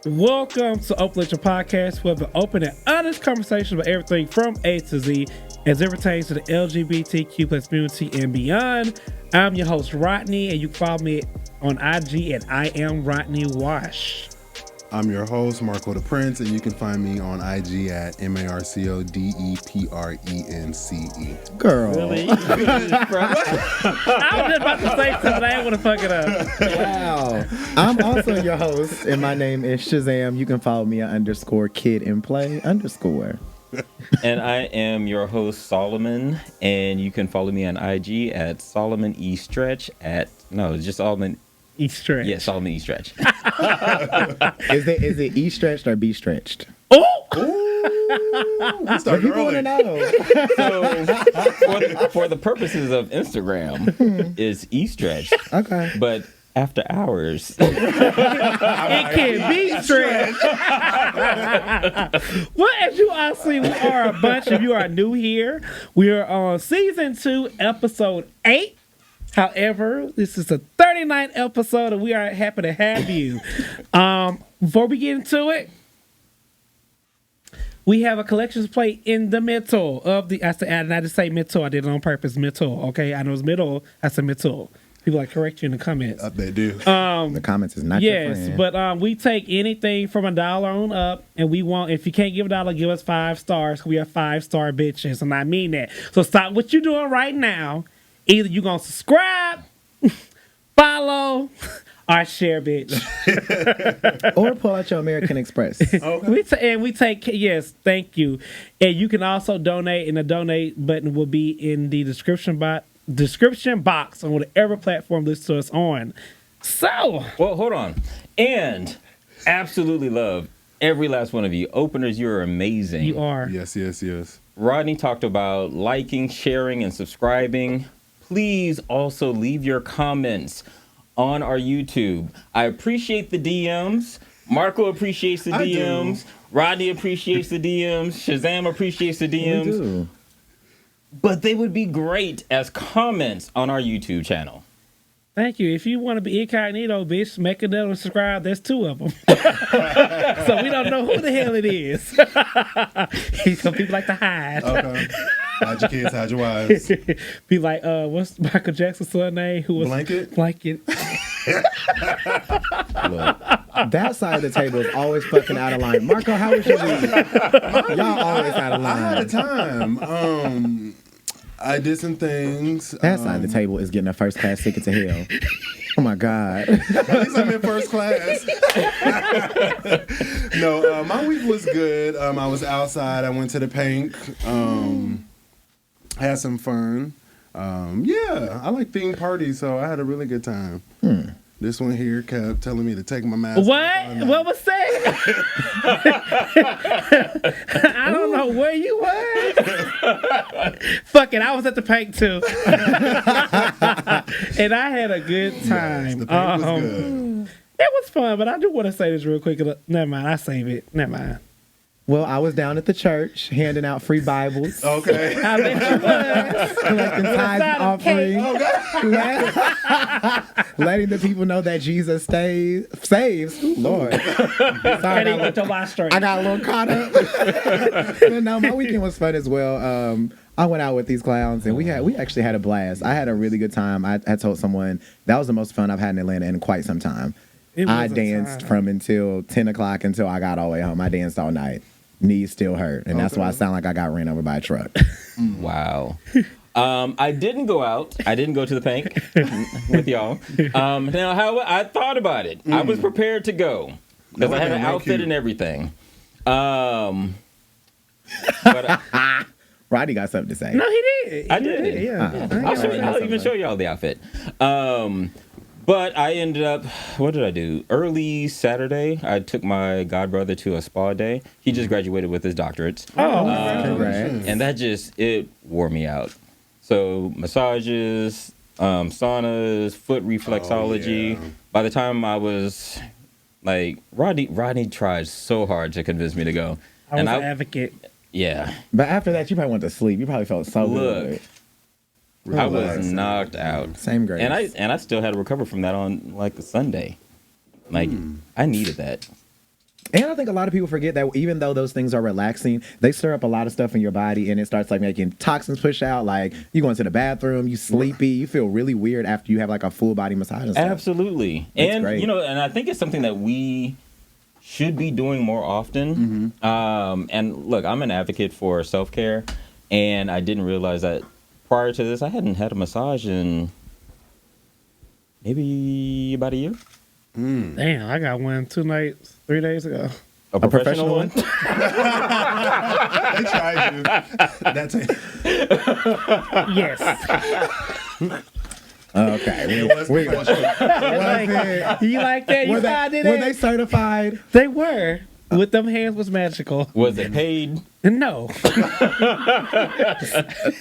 Welcome to Open Relationship Podcast, where we open and honest conversation about everything from A to Z as it pertains to the LGBTQ plus community and beyond. I'm your host, Rodney, and you can follow me on IG at I am Rodney Wash. I'm your host, DePrence, and you can find me on IG at MarcoDePrence. Girl. Really? I was just about to say something, I didn't want to fuck it up. Wow. I'm also your host, and my name is Shazam. You can follow me at _kid-and-play_. And I am your host, Solomon, and you can follow me on IG at Solomon E Stretch just Solomon E Stretch. Yeah, Solomon E Stretch. Is it E stretched or B stretched? Oh! We started early. So, for the purposes of Instagram, is E Stretch. Okay. But after hours, it can be stretched. Well, as you all see, we are a bunch. If you are new here, we are on season 2, episode 8. However, this is the 39th episode, and we are happy to have you. Before we get into it, we have a collections plate in the middle of the. I just say middle. I did it on purpose. Middle. Okay, I know it's middle. I said middle. People like correct you in the comments. They do. The comments is not your friend. Yes, but we take anything from $1 on up, and we want, if you can't give $1, give us 5 stars. We are 5-star bitches, and I mean that. So stop what you're doing right now. Either you're going to subscribe, follow, or share, bitch. Or pull out your American Express. Okay. We take, yes, thank you. And you can also donate, and the donate button will be in the description box on whatever platform you listen to us on. So. well, hold on. And absolutely love every last one of you. Openers, you're amazing. You are. Yes. Rodney talked about liking, sharing, and subscribing. Please also leave your comments on our YouTube. I appreciate the DMs. Marco appreciates the DMs. Rodney appreciates the DMs. Shazam appreciates the DMs. We do. But they would be great as comments on our YouTube channel. Thank you. If you want to be incognito, bitch, make another subscribe. There's 2 of them. So we don't know who the hell it is. Some people like to hide. Okay. Hide your kids, hide your wives. Be like, what's Michael Jackson's son name? Who was Blanket? Look, that side of the table is always fucking out of line. Marco, how was your week? Y'all always out of line. I had a time. I did some things. That side of the table is getting a first class ticket to hell. Oh my God. At least I'm in first class. No, my week was good. I was outside. I went to the Pink. Had some fun. I like themed parties, so I had a really good time. This one here kept telling me to take my mask off. What was that? I don't know where you were. Fuck it, I was at the Pink too. And I had a good time. Yes, the Pink was good. It was fun, but I do want to say this real quick. Never mind, I save it. Never mind. Well, I was down at the church handing out free Bibles. Okay. I bet you was. Collecting tithes and offerings. Letting the people know that Jesus saves. Ooh, Lord. Sorry, I got a little caught up. But no, my weekend was fun as well. I went out with these clowns, and we actually had a blast. I had a really good time. I told someone that was the most fun I've had in Atlanta in quite some time. I danced from until 10 o'clock until I got all the way home. I danced all night. Knees still hurt, and that's why I sound like I got ran over by a truck. Wow. I didn't go out. I didn't go to the Pink with y'all. Now, how I thought about it. I was prepared to go because I had an outfit and everything. But Rodney got something to say. No, he did. I did. Yeah. I'll even show y'all the outfit. But I ended up, what did I do? Early Saturday, I took my godbrother to a spa day. He just graduated with his doctorates. Congrats. And that it wore me out. So massages, saunas, foot reflexology. By the time I was like, Rodney tried so hard to convince me to go. I was an advocate. Yeah. But after that, you probably went to sleep. You probably felt so good. I was knocked out. Same grade. And I still had to recover from that on like a Sunday. Like I needed that. And I think a lot of people forget that even though those things are relaxing, they stir up a lot of stuff in your body, and it starts like making toxins push out. Like you go into the bathroom, you sleepy, you feel really weird after you have like a full body massage and stuff. Absolutely. It's And great. and I think it's something that we should be doing more often. And look, I'm an advocate for self-care, and I didn't realize that prior to this I hadn't had a massage in maybe about a year. Damn, I got one 3 days ago. A professional one? They tried you. That's it. Yes. Okay. It was We- professional. You like that? You Were tried they, it? were they certified? They were. With them hands was magical. Was it paid? No.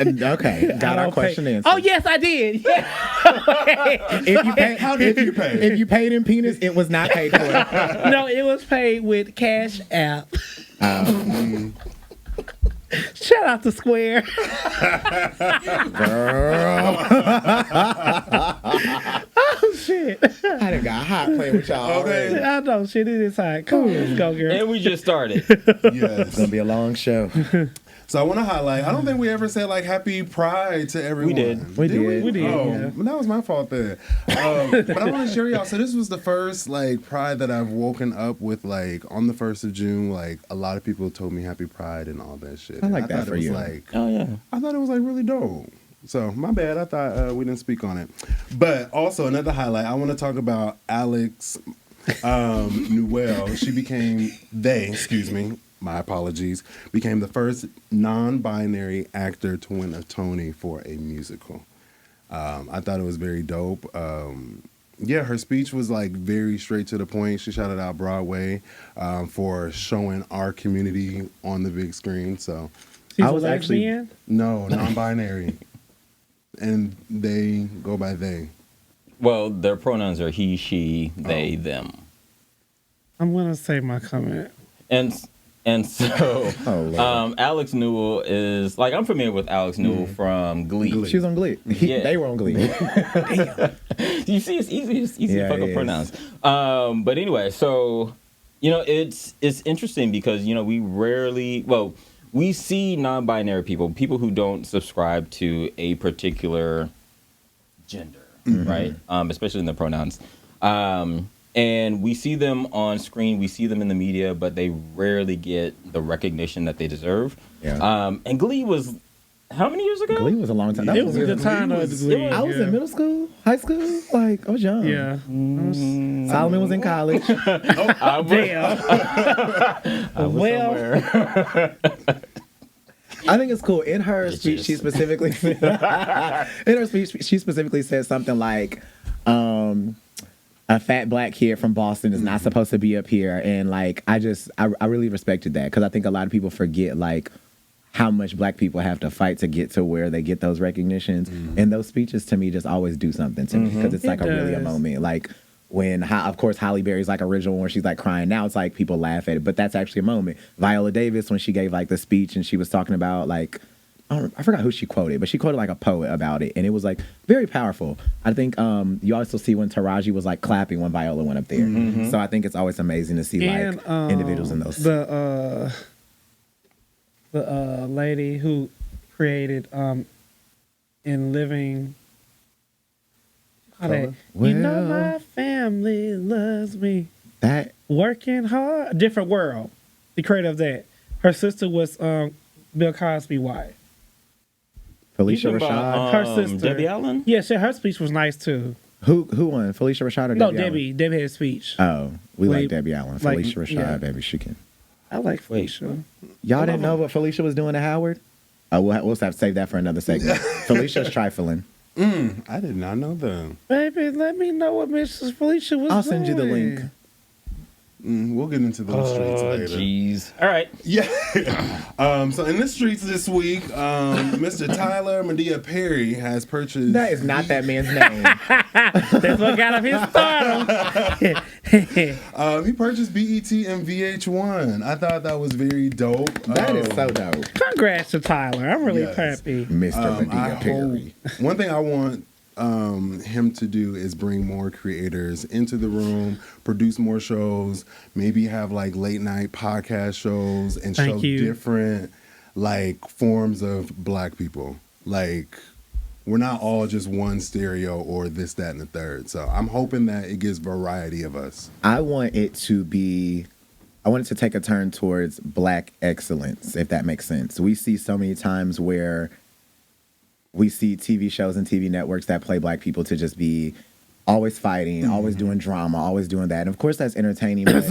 Okay, got our question answered. Oh, yes, I did. Yeah. How did you pay? If you paid in penis, it was not paid for. No, it was paid with Cash App. Shout out to Square. Girl, Oh, shit. I done got hot playing with y'all already. I know, shit, it is hot. Come on, let's go, girl. And we just started. Yes. It's gonna be a long show. So I want to highlight. I don't think we ever said like Happy Pride to everyone. We did. We did. We did, Oh, yeah. well, that was my fault then. But I want to share y'all. So this was the first like Pride that I've woken up with. Like on the 1st of June, like a lot of people told me Happy Pride and all that shit. I like And that thought for it was you. Like, Oh, yeah. I thought it was like really dope. So my bad. I thought we didn't speak on it. But also another highlight. I want to talk about Alex Newell. My apologies. Became the first non-binary actor to win a Tony for a musical. I thought it was very dope. Yeah, her speech was like very straight to the point. She shouted out Broadway for showing our community on the big screen. So She's I was a actually- lesbian? no, non-binary. And they go by they. Well, their pronouns are he, she, they, them. I'm going to say my comment. And so Oh, Lord. Alex Newell is like, I'm familiar with Alex Newell from Glee. She was on Glee. Yeah. They were on Glee. You see, it's easy Yeah, to fuck it up is. pronouns. But anyway, so it's interesting because we see non-binary people who don't subscribe to a particular gender, right? Especially in the pronouns. And we see them on screen, we see them in the media, but they rarely get the recognition that they deserve. Yeah. And Glee was how many years ago? Glee was a long time. That It was a good time of the Glee. I was in middle school, high school. Like I was young. Yeah. Solomon was in college. I was, Damn. I was Well. somewhere. I think it's cool. In her speech, she specifically said something like, a fat black kid from Boston is not supposed to be up here. And like, I really respected that because I think a lot of people forget like how much black people have to fight to get to where they get those recognitions. And those speeches to me just always do something to me because it's like really a moment. Like when, of course, Halle Berry's like original when she's like crying. Now it's like people laugh at it, but that's actually a moment. Viola Davis, when she gave like the speech and she was talking about like, I forgot who she quoted, but she quoted like a poet about it, and it was like very powerful. I think you also see when Taraji was like clapping when Viola went up there. So I think it's always amazing to see like individuals in those. The lady who created In Living. You know my family loves me. That Working hard. Different World. The creator of that. Her sister was Bill Cosby's wife. Felicia You talking Rashad. about, Her sister. Debbie Allen? Yeah, her speech was nice too. Who won? Felicia Rashad or No, Debbie? Debbie. Debbie had a speech. Allen? Oh, we like Wait, Debbie Allen. like, Felicia Rashad, yeah. baby, she can. I like Felicia. Y'all didn't know what Felicia was doing to Howard? We'll have to save that for another segment. Felicia's trifling. I did not know that. Baby, let me know what Mrs. Felicia was I'll doing. send you the link. We'll get into those streets later. Jeez. All right. Yeah. So in the streets this week, Mr. Tyler Medea Perry has purchased. That is not that man's name. That's what got him his stardom. He purchased BET and VH1. I thought that was very dope. That is so dope. Congrats to Tyler. I'm really Yes. happy. Mr. I Medea Perry. hope, one thing I want him to do is bring more creators into the room, produce more shows, maybe have like late night podcast shows and show different like forms of Black people. Like, we're not all just one stereo or this, that, and the third. So I'm hoping that it gives variety of us. I want it to take a turn towards Black excellence, if that makes sense. We see so many times where we see TV shows and TV networks that play Black people to just be always fighting, always doing drama, always doing that. And of course, that's entertaining. But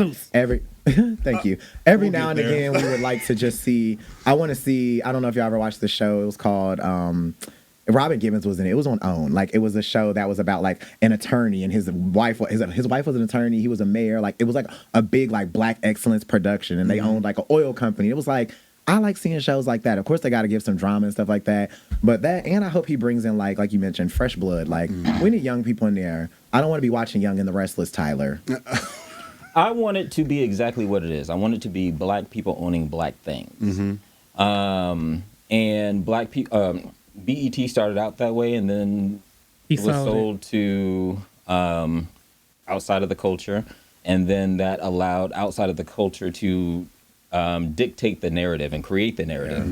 thank you. Every now and again, we would like to just see. I want to see. I don't know if y'all ever watched the show. It was called. Robin Gibbons was in it. It was on OWN. Like, it was a show that was about like an attorney and his wife was an attorney. He was a mayor. Like, it was like a big like Black excellence production, and they owned like an oil company. It was like, I like seeing shows like that. Of course, they got to give some drama and stuff like that. But that, and I hope he brings in like you mentioned, fresh blood. Like, we need young people in there. I don't want to be watching Young and the Restless, Tyler. I want it to be exactly what it is. I want it to be Black people owning Black things. And Black people. BET started out that way, and then it was sold to outside of the culture, and then that allowed outside of the culture to dictate the narrative and create the narrative.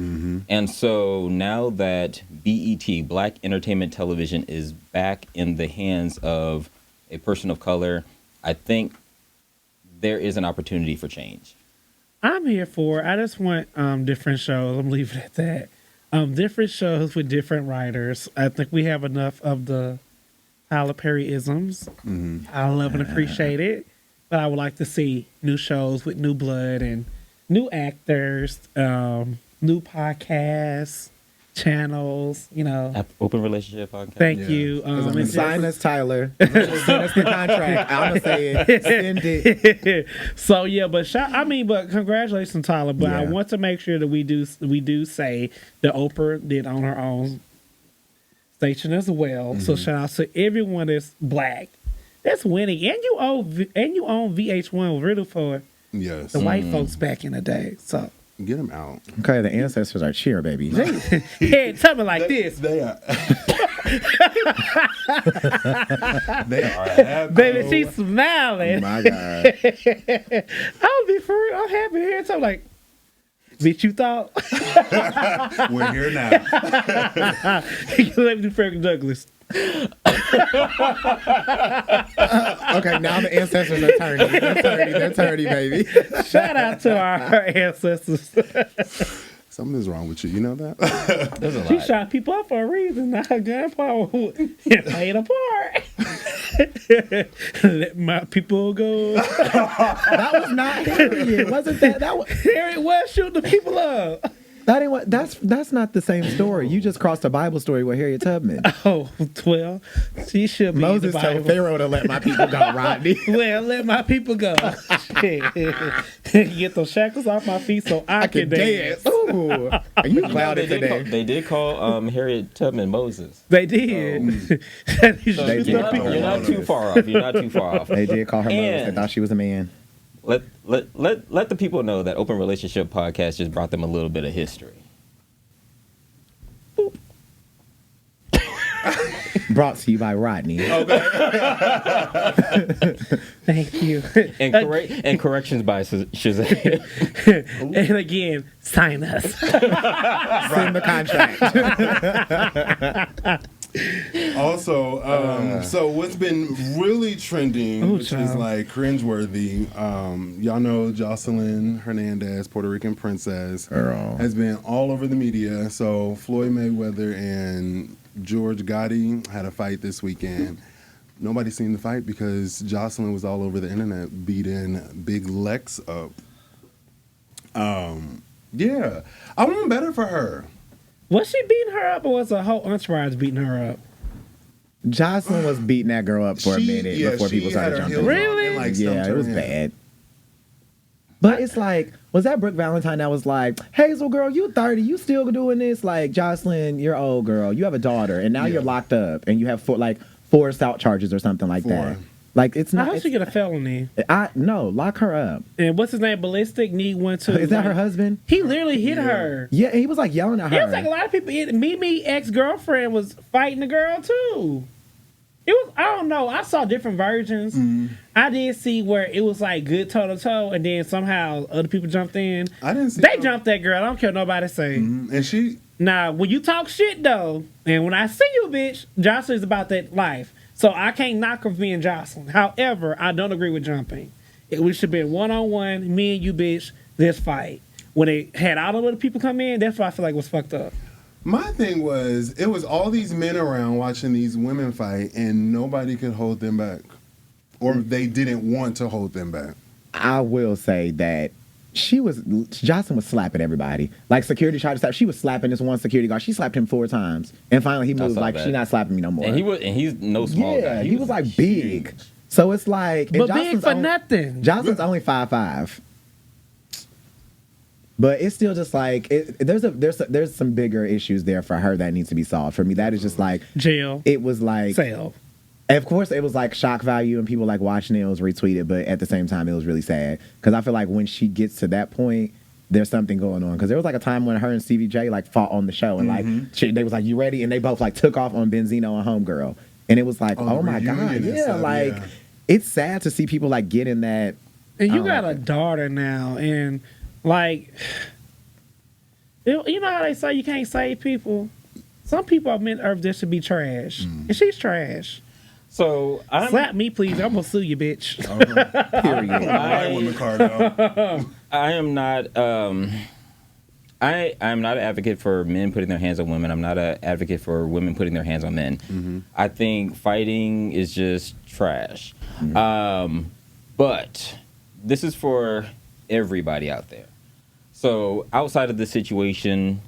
And so now that BET, Black Entertainment Television, is back in the hands of a person of color, I think there is an opportunity for change. I'm here for it. I just want different shows. I'm leaving it at that. Different shows with different writers. I think we have enough of the Tyler Perry-isms. I love and appreciate it. But I would like to see new shows with new blood and new actors, new podcasts, channels, you know. Open Relationship Podcast. Thank you. Sign us, Tyler. Send us the contract. I'm going to say it. Send it. So, yeah, but congratulations, Tyler. But I want to make sure that we do say that Oprah did own her own station as well. So shout out to everyone that's Black. That's winning. And you own VH1 really for the white folks back in the day. So get them out. Okay, the ancestors are cheering, baby. Yeah, tell me like this. They are. They are happy. Baby, she's smiling. Oh my God. I'll be for real. I'm happy here. So I'm like, bitch, you thought? We're here now. Let me do Frank Douglas. Okay, now the ancestors are turning. They're turning, baby. Shout out to our ancestors. Something's wrong with you. You know that? There's a lot. She shot people up for a reason. Now her grandpa played a part. Let my people go. That was not Harriet. Wasn't that? Harriet was shooting the people up. That ain't what. That's not the same story. You just crossed a Bible story with Harriet Tubman. Oh, well, she should be. Moses told Pharaoh to let my people go, Rodney. Well, let my people go. Get those shackles off my feet so I can dance. Ooh, are you clouded today? They did call Harriet Tubman Moses. They did. You're not too far off. You're not too far off. They did call her Moses. They thought she was a man. Let the people know that Open Relationship Podcast just brought them a little bit of history. Boop. Brought to you by Rodney. Thank you. And corrections by Shazam. And again, sign us. Send the contract. Also, so what's been really trending, which is like cringeworthy, y'all know Jocelyn Hernandez, Puerto Rican princess, has been all over the media. So Floyd Mayweather and George Gotti had a fight this weekend. Nobody seen the fight because Jocelyn was all over the internet beating Big Lex up. Yeah, I want better for her. Was she beating her up, or was a whole entourage beating her up? Jocelyn was beating that girl up for a minute before people started jumping. Really? Yeah, it was bad. But it's like, was that Brooke Valentine that was like, Hazel girl, you 30, you still doing this? Like, Jocelyn, you're old girl, you have a daughter, and now you're locked up, and you have four assault charges or something like that. Like, it's not. How she get a felony? No, lock her up. And what's his name? Ballistic need one too. Is that her husband? He literally hit her. Yeah, and he was like yelling at her. It was like a lot of people. Mimi ex-girlfriend was fighting the girl too. It was, I don't know. I saw different versions. I did see where it was like good toe to toe, and then somehow other people jumped in. I didn't see. They jumped that girl. I don't care what nobody say. And she. Now, when you talk shit though, and when I see you, bitch, Jocelyn's about that life. So I can't knock her for being Jocelyn. However, I don't agree with jumping. We should be 1-on-1, me and you, bitch. This fight. When they had all the other people come in, that's what I feel like was fucked up. My thing was, it was all these men around watching these women fight, and nobody could hold them back. Or they didn't want to hold them back. I will say that Jocelyn was slapping everybody. Like, security tried to slap. She was slapping this one security guard. She slapped him 4 times. And finally he moved like, she not slapping me no more. And he's no small guy. Yeah, he was like big. Huge. So it's like... But big for nothing. Jocelyn's only 5'5". But it's still just like there's some bigger issues there for her that needs to be solved. For me, that is just like jail. It was like sale. Of course, it was like shock value and people like watching it. It was retweeted, but at the same time, it was really sad because I feel like when she gets to that point, there's something going on. Because there was like a time when her and Stevie J like fought on the show and like they was like, "You ready?" And they both like took off on Benzino and Homegirl, and it was like, "Oh my god, yeah!" Like it's sad to see people like get in that. And you got a daughter now, and. Like, you know how they say you can't save people? Some people are meant earth just to be trash. And she's trash. So, slap me, please. I'm going to sue you, bitch. Period. I am not... I'm not an advocate for men putting their hands on women. I'm not an advocate for women putting their hands on men. I think fighting is just trash. But this is for everybody out there. So outside of the situation,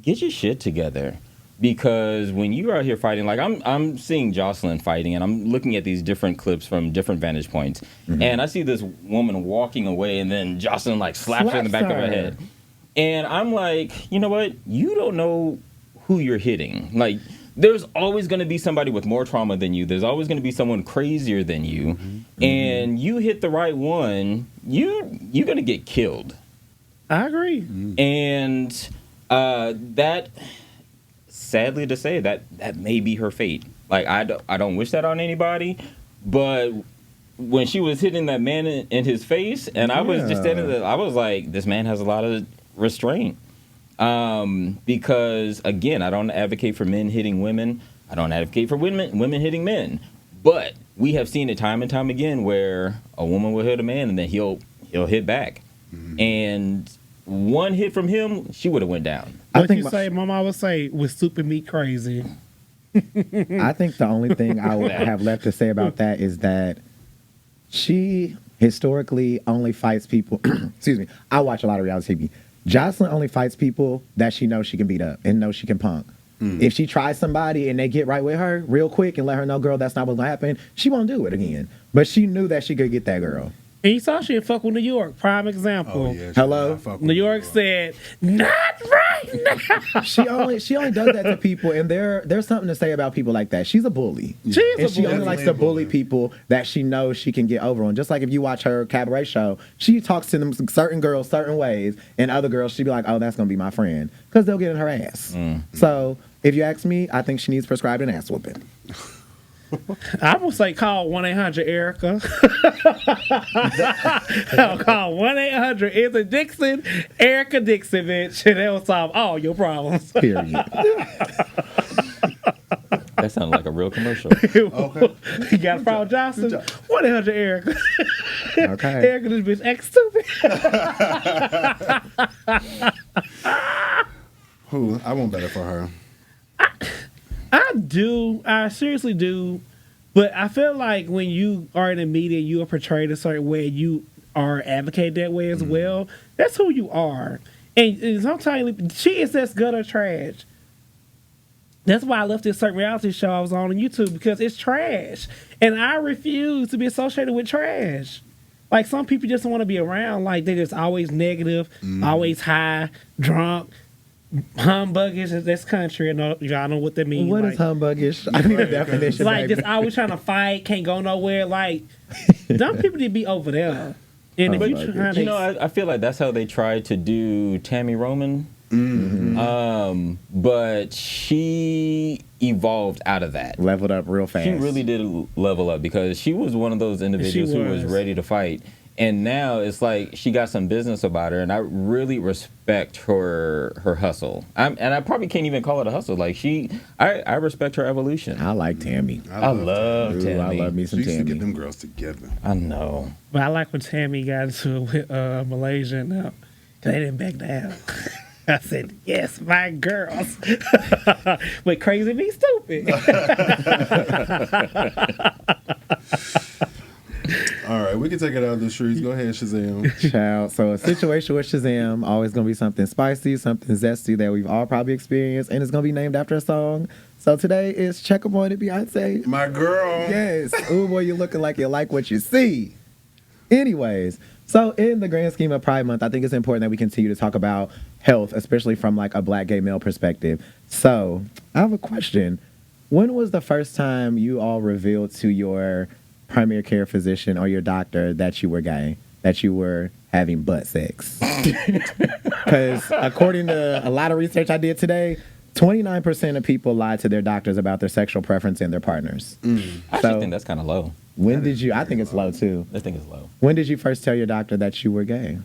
get your shit together. Because when you're out here fighting, like I'm seeing Jocelyn fighting, and I'm looking at these different clips from different vantage points, and I see this woman walking away, and then Jocelyn like slaps her in the back of her head. And I'm like, you know what? You don't know who you're hitting. Like, there's always going to be somebody with more trauma than you. There's always going to be someone crazier than you. And you hit the right one, you're going to get killed. I agree. And that, sadly to say, that may be her fate. Like, I don't wish that on anybody, but when she was hitting that man in his face, and I was just standing there, I was like, this man has a lot of restraint. Because, again, I don't advocate for men hitting women. I don't advocate for women hitting men. But we have seen it time and time again where a woman will hit a man and then he'll hit back. And one hit from him, she would have went down. What you say, Mama would say, with super meat crazy. I think the only thing I would have left to say about that is that she historically only fights people. Excuse me. I watch a lot of reality TV. Jocelyn only fights people that she knows she can beat up and knows she can punk. If she tries somebody and they get right with her real quick and let her know, girl, that's not what's going to happen, she won't do it again. But she knew that she could get that girl. And you saw she had fuck with New York. Prime example. Oh, yeah, hello? New York said, not right now. She only does that to people, and there's something to say about people like that. She's a bully. She only likes to bully people that she knows she can get over on. Just like if you watch her cabaret show, she talks to them certain girls certain ways, and other girls she'd be like, oh, that's going to be my friend. Because they'll get in her ass. So if you ask me, I think she needs prescribed an ass whooping. I would say call 1-800-ERICA. Call 1-800 Is it Dixon? Erica Dixon, bitch. And they'll solve all your problems. Period. That sounded like a real commercial. Okay. You got a problem, Johnson? 1-800-ERICA. Okay. Erica, this bitch acts stupid. Who? I want better for her. I do. I seriously do. But I feel like when you are in the media, you are portrayed a certain way, you are advocated that way as well. That's who you are. And sometimes she is just gutter trash. That's why I left this certain reality show I was on YouTube, because it's trash. And I refuse to be associated with trash. Like, some people just don't want to be around. Like, they're just always negative, always high, drunk. Humbuggish is this country, and y'all know what that means. What is humbuggish? I need a definition. Like, just always trying to fight, can't go nowhere. Like, dumb people need to be over there. And if you I feel like that's how they tried to do Tammy Roman But she evolved out of that. Leveled up real fast. She really did level up because she was one of those individuals who was ready to fight. And now it's like she got some business about her, and I really respect her hustle. And I probably can't even call it a hustle. Like I respect her evolution. I like Tammy. I love Tammy. I love me some She used Tammy. to get them girls together. I know. But I like when Tammy got into it with Malaysia and cause they didn't back down. I said, yes, my girls. But crazy be stupid. All right, we can take it out of the streets. Go ahead, Shazam. Child. So a situation with Shazam, always going to be something spicy, something zesty that we've all probably experienced, and it's going to be named after a song. So today is Check Up On It, Beyonce. My girl. Yes. Ooh, boy, you're looking like you like what you see. Anyways, so in the grand scheme of Pride Month, I think it's important that we continue to talk about health, especially from like a black gay male perspective. So I have a question. When was the first time you all revealed to your primary care physician or your doctor that you were gay, that you were having butt sex? Because according to a lot of research I did today, 29% of people lie to their doctors about their sexual preference and their partners. I actually think that's kind of low. When did you, I think it's low too. I think it's low. When did you first tell your doctor that you were gay?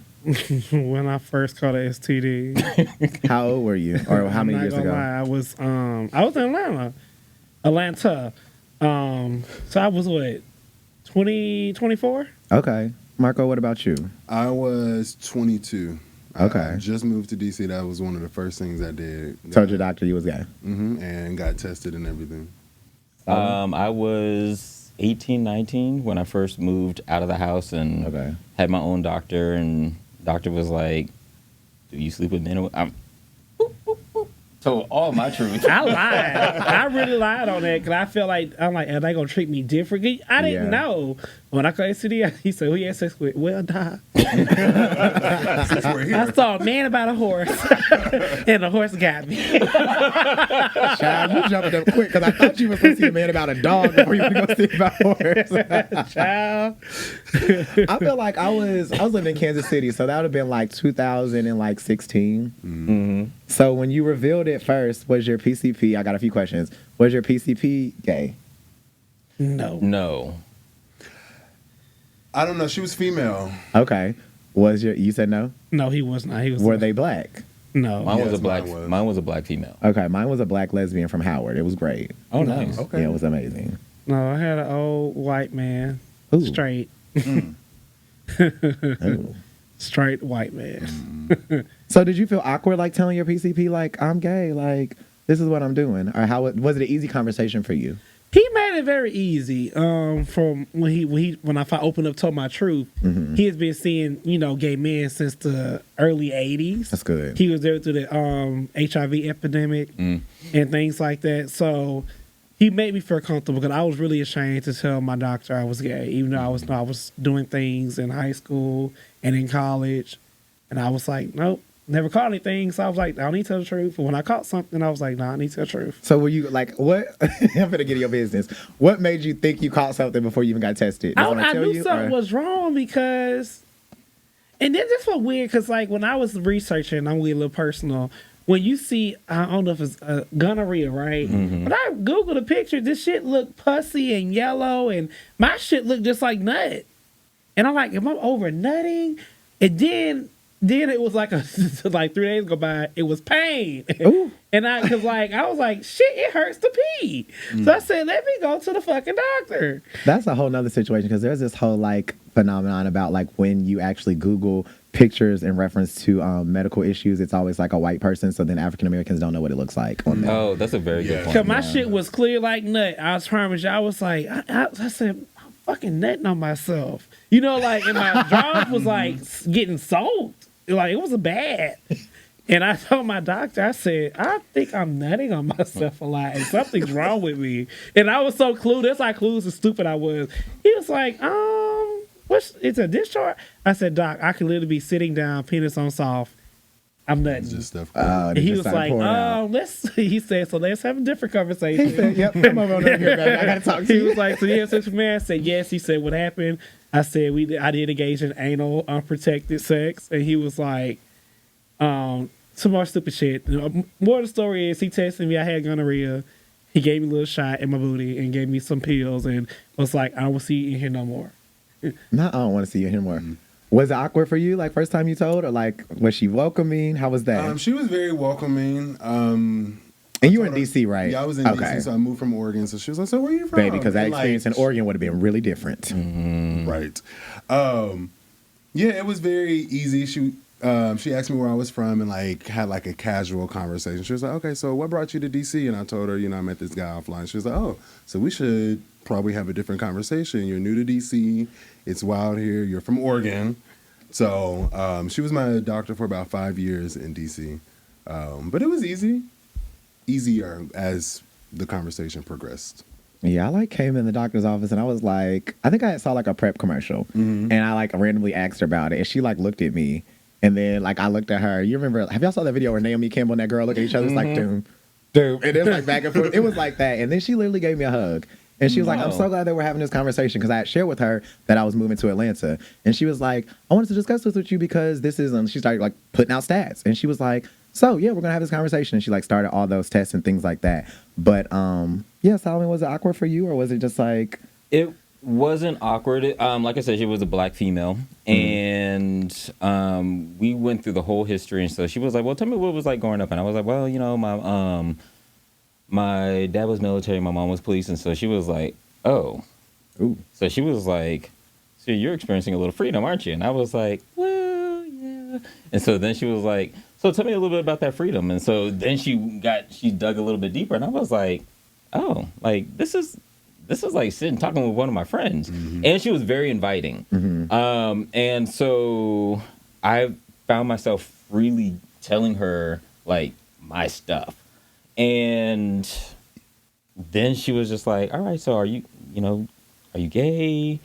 When I first caught an STD. How old were you? Or how many I'm not years gonna ago? lie, I was in Atlanta. So I was what, 24? Okay. Marco, what about you? I was 22. Okay. I just moved to DC. That was one of the first things I did. Told your doctor you was gay. And got tested and everything. I was 18, 19 when I first moved out of the house and had my own doctor. And doctor was like, "Do you sleep with men?" I'm boop, boop, boop. Told all my truth. I lied. I really lied on that because I feel like, I'm like, are they going to treat me differently? I didn't know. When I called STD, he said, who you had sex with? Well, nah. Since we're here. I saw a man about a horse, and the horse got me. Child, you jumped up quick because I thought you were supposed to see a man about a dog before you were going to go see about a horse. Child. I feel like I was living in Kansas City, so that would have been like 2016. Mm-hmm. So when you revealed it first, was your PCP? I got a few questions. Was your PCP gay? No. I don't know. She was female. Okay. You said no? No, he was not. He was. Were they black? No. Mine was Yes, a black. mine was. Mine was a black female. Okay, mine was a black lesbian from Howard. It was great. Oh, nice. Okay. Yeah, it was amazing. No, I had an old white man, Ooh. straight, Ooh. straight white man. So did you feel awkward like telling your PCP like I'm gay, like this is what I'm doing, or was it an easy conversation for you? He made it very easy. From when I opened up, told my truth, he has been seeing gay men since the early '80s. That's good. He was there through the HIV epidemic and things like that. So he made me feel comfortable because I was really ashamed to tell my doctor I was gay, even though I was doing things in high school and in college, and I was like, nope. Never caught anything, so I was like, I don't need to tell the truth. But when I caught something, I was like, nah, I need to tell the truth. So were you like, what? I'm gonna get in your business. What made you think you caught something before you even got tested? Did someone I tell knew you, something or- was wrong because, and then this was weird because like when I was researching, I'm gonna get a little personal. When you see, I don't know if it's gonorrhea, right? When I Googled the picture, this shit looked pussy and yellow, and my shit looked just like nut. And I'm like, am I over nutting? And then it was like like 3 days go by, it was pain. Ooh. And I was like, shit, it hurts to pee. So I said, let me go to the fucking doctor. That's a whole nother situation because there's this whole like phenomenon about like when you actually Google pictures in reference to medical issues, it's always like a white person. So then African Americans don't know what it looks like on there. Oh, that's a very good point. Because my shit was clear like nut. I promise you, I was like, I said, I'm fucking nutting on myself. Like, and my jaw was like getting soaked. Like, it was bad. And I told my doctor, I said, I think I'm nutting on myself a lot and something's wrong with me. And I was so clueless. That's how clueless and stupid I was. He was like, it's a discharge? I said, Doc, I could literally be sitting down, penis on soft. I'm nutting. Just stuff. And he was like, he said, so let's have a different conversation. He said, yep, come over here, baby. I gotta talk to He you. was like, so you have sex with me? I said, yes. He said, what happened? I said, I did engage in anal unprotected sex. And he was like, so some more stupid shit. More of the story is he texted me I had gonorrhea. He gave me a little shot in my booty and gave me some pills and was like, I don't want to see you in here no more. No, I don't want to see you in here more. Was it awkward for you, like, first time you told? Or, like, was she welcoming? How was that? She was very welcoming. And you were in D.C., right? Yeah, I was in D.C., so I moved from Oregon. So she was like, so where are you from? Baby, because that experience in Oregon would have been really different. Right. Yeah, it was very easy. She asked me where I was from and, like, had, like, a casual conversation. She was like, okay, so what brought you to D.C.? And I told her, I met this guy offline. She was like, oh, so we should probably have a different conversation. You're new to D.C., it's wild here, you're from Oregon. So she was my doctor for about 5 years in D.C. But it was easier as the conversation progressed. Yeah, I like came in the doctor's office and I was like, I think I saw like a prep commercial and I like randomly asked her about it and she like looked at me and then like I looked at her. You remember, have y'all saw that video where Naomi Campbell and that girl look at each other? It's like, doom, and it's like back and forth. It was like that. And then she literally gave me a hug. And she was like, I'm so glad that we're having this conversation because I had shared with her that I was moving to Atlanta. And she was like, I wanted to discuss this with you because this is, she started like putting out stats. And she was like, so yeah, we're going to have this conversation. And she like started all those tests and things like that. But yeah, Solomon, was it awkward for you or was it just like? It wasn't awkward. Like I said, she was a black female. And we went through the whole history. And so she was like, well, tell me what it was like growing up. And I was like, well, my dad was military, my mom was police, and so she was like, oh. Ooh. So she was like, so you're experiencing a little freedom, aren't you? And I was like, well, yeah. And so then she was like, so tell me a little bit about that freedom. And so then she dug a little bit deeper, and I was like, oh, like this is like sitting talking with one of my friends. And she was very inviting. And so I found myself freely telling her like my stuff. And then she was just like, all right, so are you gay,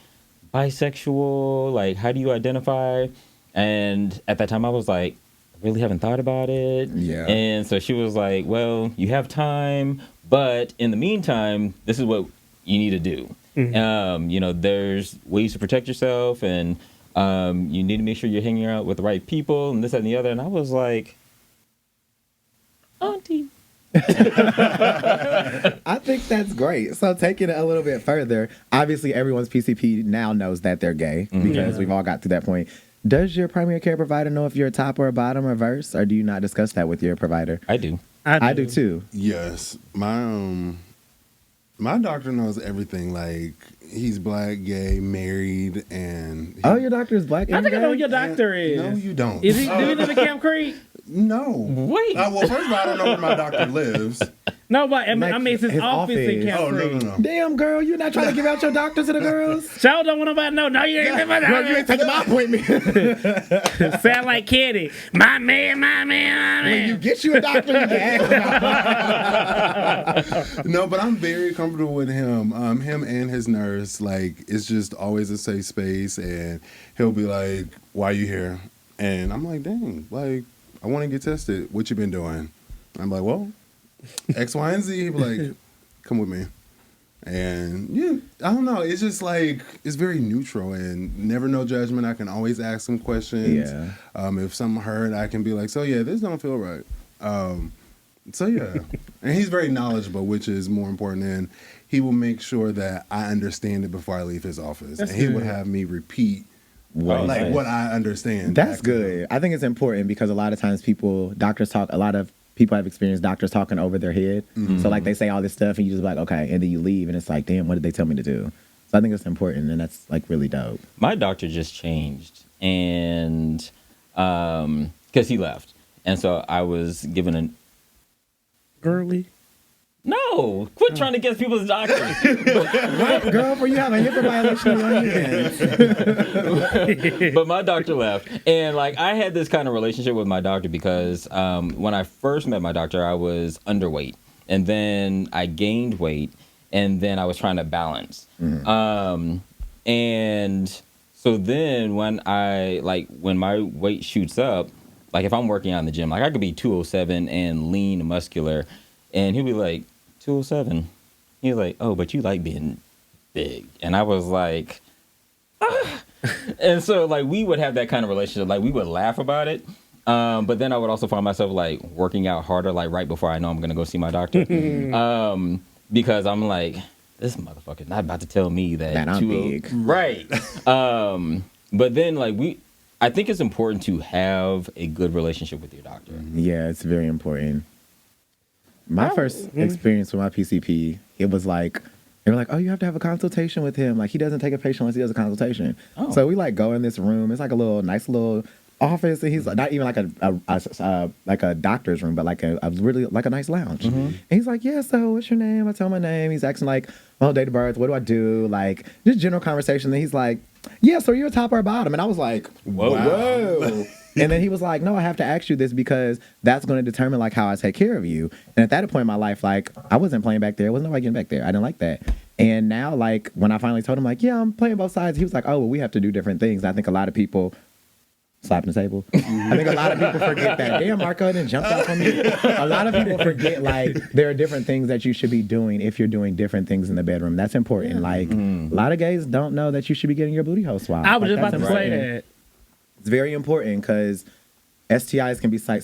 bisexual? Like, how do you identify? And at that time I was like, I really haven't thought about it. Yeah. And so she was like, well, you have time, but in the meantime, this is what you need to do. There's ways to protect yourself and you need to make sure you're hanging out with the right people and this, that, and the other. And I was like, auntie. I think that's great. So taking it a little bit further, obviously everyone's PCP now knows that they're gay because we've all got to that point. Does your primary care provider know if you're a top or a bottom or verse, or do you not discuss that with your provider? I do. I do too. Yes. My doctor knows everything. Like, he's black, gay, married, and... Oh, your doctor is black and I think gay? I know who your doctor is. No, you don't. Is he, do he live in Camp Creek? No. Wait. Well, first of all, I don't know where my doctor lives. No, but I mean, it's his office in Camp Creek. No. Damn, girl, you're not trying to give out your doctor to the girls? Y'all don't want nobody to know. No, you ain't my doctor. Girl, you ain't taking my appointment. Sound like Kitty. My man. When you get you a doctor, you can ask. No, but I'm very comfortable with him. Him and his nurse, like, it's just always a safe space, and he'll be like, why you here? And I'm like, dang, like, I want to get tested. What you been doing? I'm like, well, X, Y, and Z. He'll be like, come with me. And yeah, I don't know. It's just like, it's very neutral and never no judgment. I can always ask him questions. Yeah. If something hurt, I can be like, so yeah, this don't feel right. So yeah. And he's very knowledgeable, which is more important. And he will make sure that I understand it before I leave his office. And he would have me repeat what I understand. That's good. I think it's important because a lot of times a lot of people have experienced doctors talking over their head. So like they say all this stuff and you just like, okay, and then you leave and it's like, damn, what did they tell me to do? So I think it's important and that's like really dope. My doctor just changed and because he left. And so I was given an Early. No, quit trying to guess people's doctors. Girl, for you have a HIPAA violation. But my doctor left, and like I had this kind of relationship with my doctor because when I first met my doctor, I was underweight, and then I gained weight, and then I was trying to balance. And so then when my weight shoots up, like if I'm working out in the gym, like I could be 207 and lean and muscular, and he'll be like, 207. He was like, oh, but you like being big. And I was like, ah. And so like we would have that kind of relationship. Like we would laugh about it. But then I would also find myself like working out harder, like right before I know I'm gonna go see my doctor, because I'm like, this motherfucker not about to tell me that I'm big, right? But then like I think it's important to have a good relationship with your doctor. Yeah, it's very important. My first experience with my PCP, it was like, they were like, oh, you have to have a consultation with him. Like, he doesn't take a patient unless he does a consultation. Oh. So we like go in this room. It's like a nice little office. And he's like, not even like a doctor's room, but like a really like a nice lounge. And he's like, yeah, so what's your name? I tell him my name. He's asking like, oh, date of birth. What do I do? Like, just general conversation. And he's like, yeah, so you're top or bottom. And I was like, whoa. And then he was like, no, I have to ask you this because that's going to determine like how I take care of you. And at that point in my life, like I wasn't playing back there. There wasn't nobody getting back there. I didn't like that. And now like when I finally told him like, yeah, I'm playing both sides. He was like, oh, well, we have to do different things. And I think a lot of people slapping the table. I think a lot of people forget that. Damn, Marco didn't jump out on me. A lot of people forget like there are different things that you should be doing if you're doing different things in the bedroom. That's important. Like a lot of gays don't know that you should be getting your booty hole swabbed. I was like, just about to say that. It's very important because STIs can be site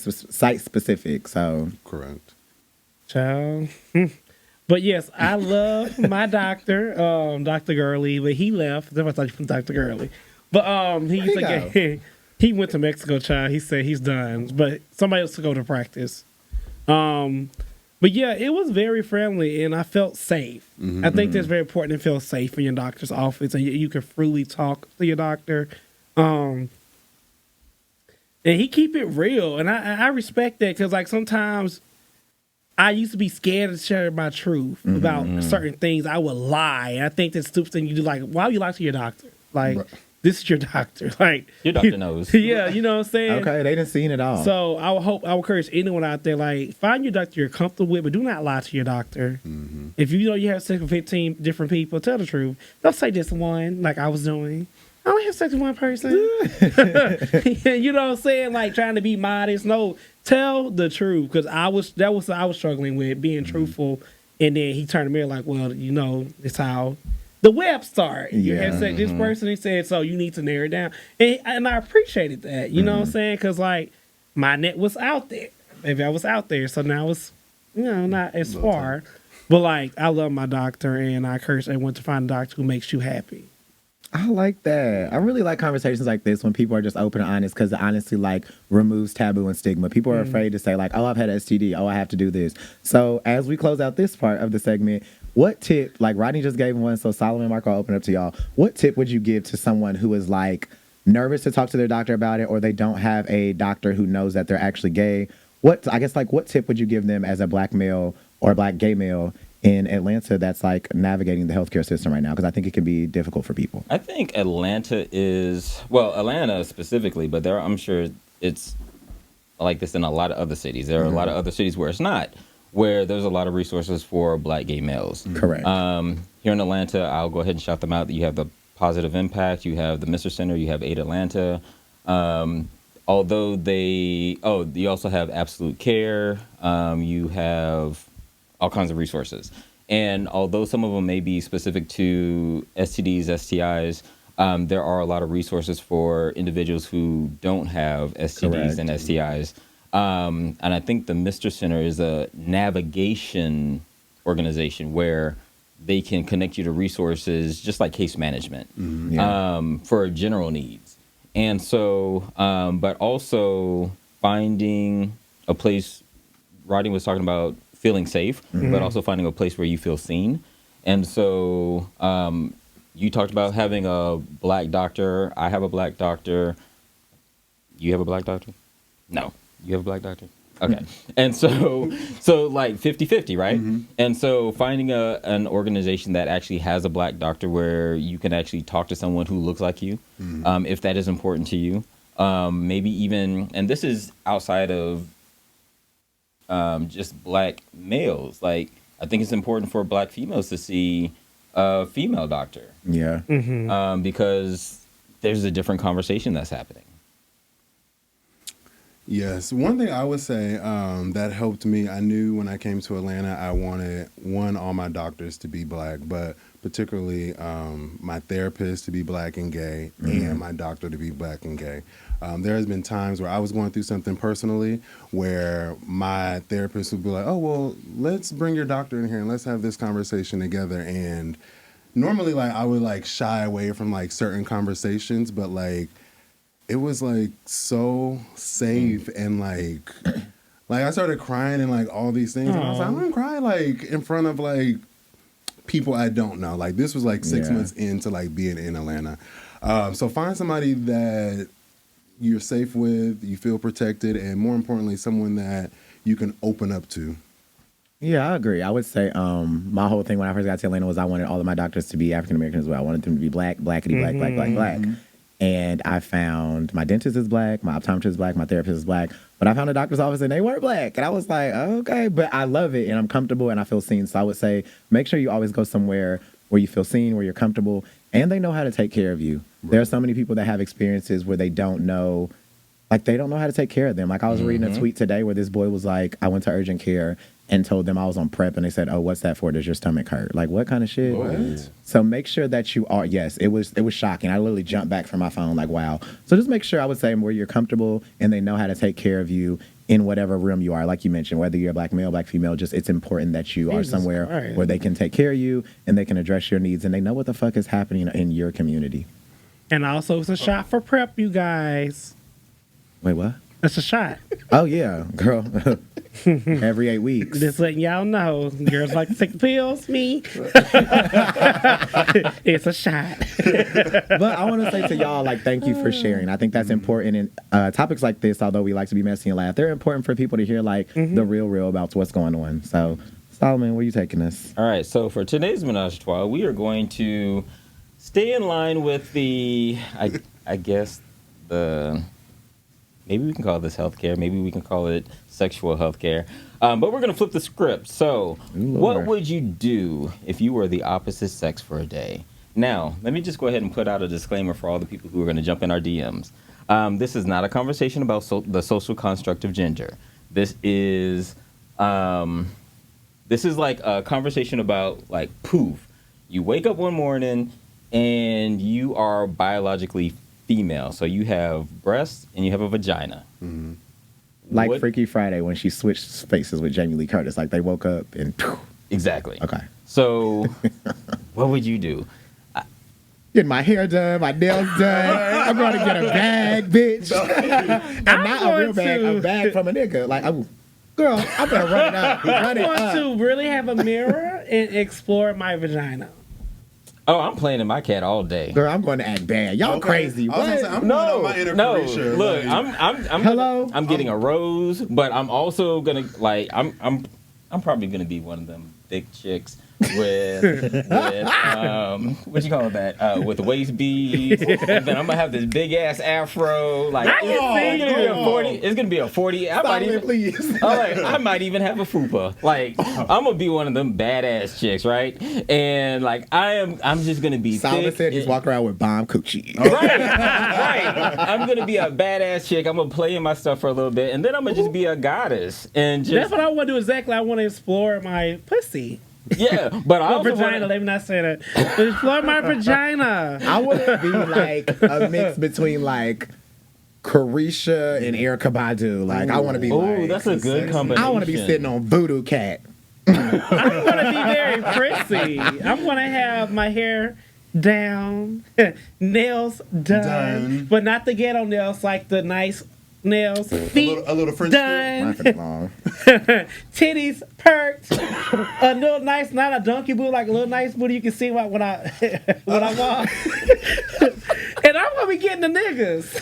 specific. So correct. Child. But yes, I love my doctor, Dr. Gurley, but he left. That's why I thought you from Dr. Gurley. But he went to Mexico, child. He said he's done. But somebody else to go to practice. But yeah, it was very friendly and I felt safe. I think that's very important to feel safe in your doctor's office and you can freely talk to your doctor. And he keep it real. And I respect that because like sometimes I used to be scared to share my truth about certain things. I would lie. And I think that's the stupid thing you do. Like, why would you lie to your doctor? Like, this is your doctor. Like your doctor knows. Yeah, you know what I'm saying? Okay, they didn't see it all. So I would encourage anyone out there, like, find your doctor you're comfortable with, but do not lie to your doctor. If you know you have sex with 15 different people, tell the truth. Don't say just one, like I was doing. I only have sex with one person. You know what I'm saying? Like trying to be modest. No, tell the truth. Because I was struggling with being truthful. And then he turned to me like, well, you know, it's how the web started. You had sex with this person. He said, so you need to narrow it down. And I appreciated that. You know what I'm saying? Because like my net was out there. Maybe I was out there. So now it's, you know, not as far. But like, I love my doctor. And I encourage everyone to find a doctor who makes you happy. I like that. I really like conversations like this when people are just open and honest because it honestly like removes taboo and stigma. People are afraid to say like, oh, I've had STD. Oh, I have to do this. So as we close out this part of the segment, what tip, like Rodney just gave one, so Solomon and Mark, I'll open up to y'all. What tip would you give to someone who is like nervous to talk to their doctor about it or they don't have a doctor who knows that they're actually gay? What tip would you give them as a black male or a black gay male in Atlanta that's like navigating the healthcare system right now? Because I think it can be difficult for people. I think Atlanta specifically, but I'm sure it's like this in a lot of other cities. There are a lot of other cities where it's not, where there's a lot of resources for black gay males. Correct. Here in Atlanta, I'll go ahead and shout them out. You have the Positive Impact, you have the Mr. Center, you have Aid Atlanta. Although you also have Absolute Care. You have all kinds of resources. And although some of them may be specific to STDs, STIs, there are a lot of resources for individuals who don't have STDs and STIs. And I think the Mr. Center is a navigation organization where they can connect you to resources just like case management for general needs. And so, but also finding a place, Rodney was talking about feeling safe, but also finding a place where you feel seen. And so you talked about having a black doctor. I have a black doctor. You have a black doctor? No. You have a black doctor? Okay. And so like 50-50, right? And so finding an organization that actually has a black doctor where you can actually talk to someone who looks like you, if that is important to you. Maybe even, and this is outside of just black males. Like, I think it's important for black females to see a female doctor. Yeah. Because there's a different conversation that's happening. Yes. One thing I would say that helped me, I knew when I came to Atlanta, I wanted, all my doctors to be black, but particularly my therapist to be Black and gay, and my doctor to be Black and gay. There has been times where I was going through something personally where my therapist would be like, oh, well, let's bring your doctor in here and let's have this conversation together. And normally, like, I would, like, shy away from, like, certain conversations, but, like, it was, like, so safe and, like, I started crying and, like, all these things. And I was like, I'm going to cry, like, in front of, like, people I don't know. Like, this was, like, 6 months into, like, being in Atlanta. So find somebody that you're safe with, you feel protected, and more importantly, someone that you can open up to. Yeah, I agree. I would say my whole thing when I first got to Atlanta was I wanted all of my doctors to be African American as well. I wanted them to be black, blackity, black. And I found my dentist is black, my optometrist is black, my therapist is black. But I found a doctor's office and they weren't black. And I was like, oh, okay. But I love it and I'm comfortable and I feel seen. So I would say make sure you always go somewhere where you feel seen, where you're comfortable, and they know how to take care of you. Right. There are so many people that have experiences where they don't know, like they don't know how to take care of them. Like I was reading a tweet today where this boy was like, I went to urgent care and told them I was on PrEP, and they said, oh, what's that for? Does your stomach hurt? Like, what kind of shit? What? So make sure that you are, yes, it was shocking. I literally jumped back from my phone like, wow. So just make sure, I would say, where you're comfortable and they know how to take care of you in whatever room you are. Like you mentioned, whether you're a black male, black female, just it's important that you are somewhere where they can take care of you and they can address your needs and they know what the fuck is happening in your community. And also, it's a shot for PrEP, you guys. Wait, what? It's a shot. Oh, yeah, girl. Every 8 weeks. Just letting y'all know. Girls like to take the pills. Me. It's a shot. But I want to say to y'all, like, thank you for sharing. I think that's important. And topics like this, although we like to be messy and laugh, they're important for people to hear, like, the real about what's going on. So, Solomon, where are you taking us? All right. So, for today's Menage a Trois, we are going to stay in line with the, I guess, maybe we can call this healthcare. Maybe we can call it sexual healthcare. But we're going to flip the script. So, what would you do if you were the opposite sex for a day? Now, let me just go ahead and put out a disclaimer for all the people who are going to jump in our DMs. This is not a conversation about the social construct of gender. This is like a conversation about, like, poof. You wake up one morning and you are biologically female, so you have breasts and you have a vagina. Mm-hmm. Like Freaky Friday when she switched spaces with Jamie Lee Curtis. Like they woke up and... Exactly. Okay. So, what would you do? Get my hair done, my nails done. I'm going to get a bag, bitch. And not a real bag, a bag from a nigga. Like, girl, I'm going to run it up. I'm going to really have a mirror and explore my vagina. Oh, I'm playing in my cat all day. Girl, I'm going to act bad. Y'all crazy. I was gonna say, I'm on my inner creature. Look, like, I'm getting a rose, but I'm also gonna I'm probably gonna be one of them thick chicks with what you call that? With waist beads, and then I'm gonna have this big ass afro. Like it's gonna be a 40. I might even have a fupa. Like I'm gonna be one of them badass chicks, right? And like I'm just gonna be. Solomon thick said he's walking around with bomb coochie. Right. I'm gonna be a badass chick. I'm gonna play in my stuff for a little bit, and then I'm gonna just be a goddess. And just, that's what I want to do exactly. I want to explore my pussy. Yeah, but I also vagina. Let me not say that. Explore my vagina. I want to be like a mix between like Carisha and Erykah Badu. Like I want to be. Oh, that's a good combination. I want to be sitting on Voodoo Cat. I'm going to be very prissy. I'm going to have my hair down, nails done, but not the ghetto nails, like the nice nails, feet a little French done, titties perked, a little nice, not a donkey booty, like a little nice booty you can see when I walk. And I'm gonna be getting the niggas.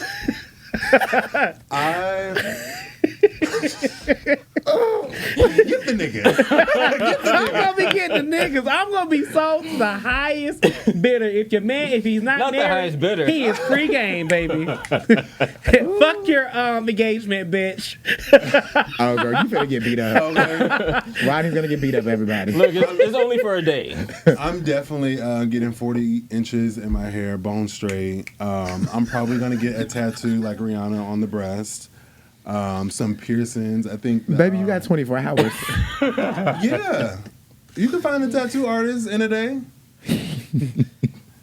Get the niggas. I'm gonna be getting the niggas. I'm gonna be sold to the highest bidder. If your man, if he's not married, the highest bidder, he is free game, baby. Fuck your engagement, bitch. Oh, girl, you finna get beat up. Okay. Rodney's gonna get beat up, everybody. Look, it's only for a day. I'm definitely getting 40 inches in my hair, bone straight. I'm probably gonna get a tattoo like Rihanna on the breast. Some piercings. I think. Baby, you got 24 hours. Yeah. You can find a tattoo artist in a day.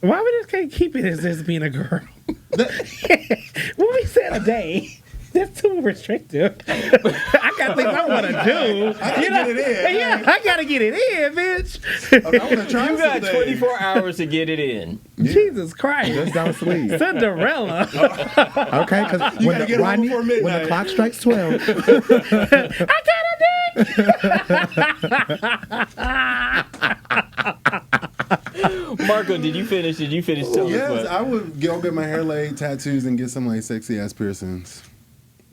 Why we just can't keep it as this being a girl? When we said a day, that's too restrictive. I got things I want to do. I gotta get it in. Yeah, I gotta get it in, bitch. Okay, I wanna try You got something. 24 hours to get it in. Jesus Christ. Just don't sleep. Cinderella. Okay, because You when gotta the get home before midnight. when the clock strikes 12, I got a dick. Marco, did you finish? Did you finish telling Yes, us what? I would go get my hair laid, tattoos, and get some like sexy ass piercings,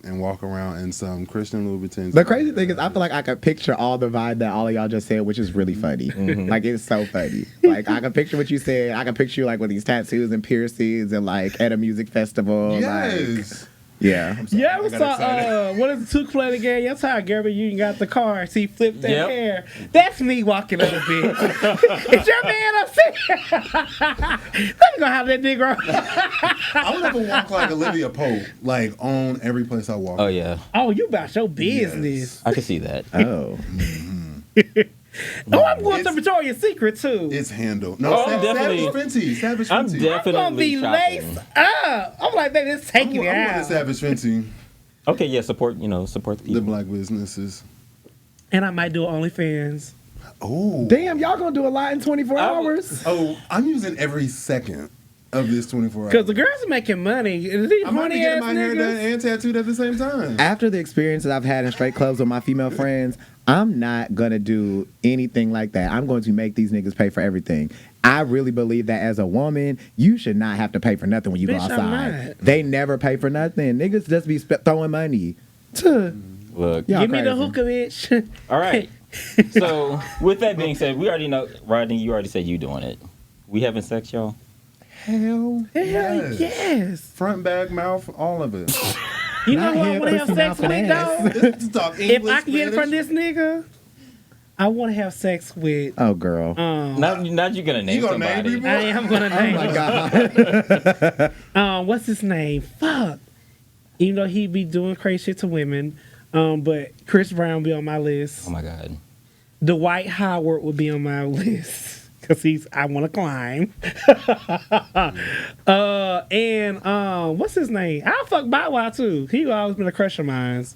and walk around in some Christian Louboutins. the crazy thing is I feel like I could picture all the vibe that all of y'all just said, which is really funny. Like, it's so funny. Like, I can picture what you said. I can picture you like with these tattoos and piercings and like at a music festival. Like, Yes. yeah. I'm sorry, Yeah, I we got saw excited. what is the two play again? That's how Gary Union got the car. See, flipped that Yep. hair. That's me walking up a bitch. Is your man upset? Let me go have that nigga. I would never walk like Olivia Pope, like on every place I walk. Oh yeah, Oh, you about your business. I can see that. Oh. Oh, I'm going to It's- Victoria's Secret too. It's handled. No, Oh, I'm definitely- Savage Fenty. Savage I'm Fenty. I'm gonna definitely be shopping. laced up. I'm like, they just I'm taking going it to out. Savage Fenty. Okay, yeah, support the The people. black businesses. And I might do OnlyFans. Oh. Damn, y'all gonna do a lot in 24 hours? Oh, I'm using every second of this 24 hours. Because the girls are making money. These I'm about to horny get ass my hair done niggas. and tattooed at the same time. After the experience that I've had in straight clubs with my female friends, I'm not gonna do anything like that. I'm going to make these niggas pay for everything. I really believe that as a woman, you should not have to pay for nothing when you go Bitch, I'm outside. not. They never pay for nothing. Niggas just be throwing money. Tuh. Look, Y'all Give me the crazy. hookah, bitch. all right. So with that being said, we already know, Rodney. You already said you doing it. We having sex, y'all. Hell Hell yes. yes. Front, back, mouth, all of it. You know Not who I head, want to have pussy, sex mouth, with, and ass. though? Let's talk If English, I can get it from Spanish. this nigga, I want to have sex with. Oh, girl. Not you gonna name gonna name somebody. people? I am gonna Oh, name. my God. What's his name? Fuck. Even though he be doing crazy shit to women, but Chris Brown be on my list. Oh my god. Dwight Howard would be on my list because I want to climb. And what's his name? I'll fuck Bow Wow too. He always been a crush of mine.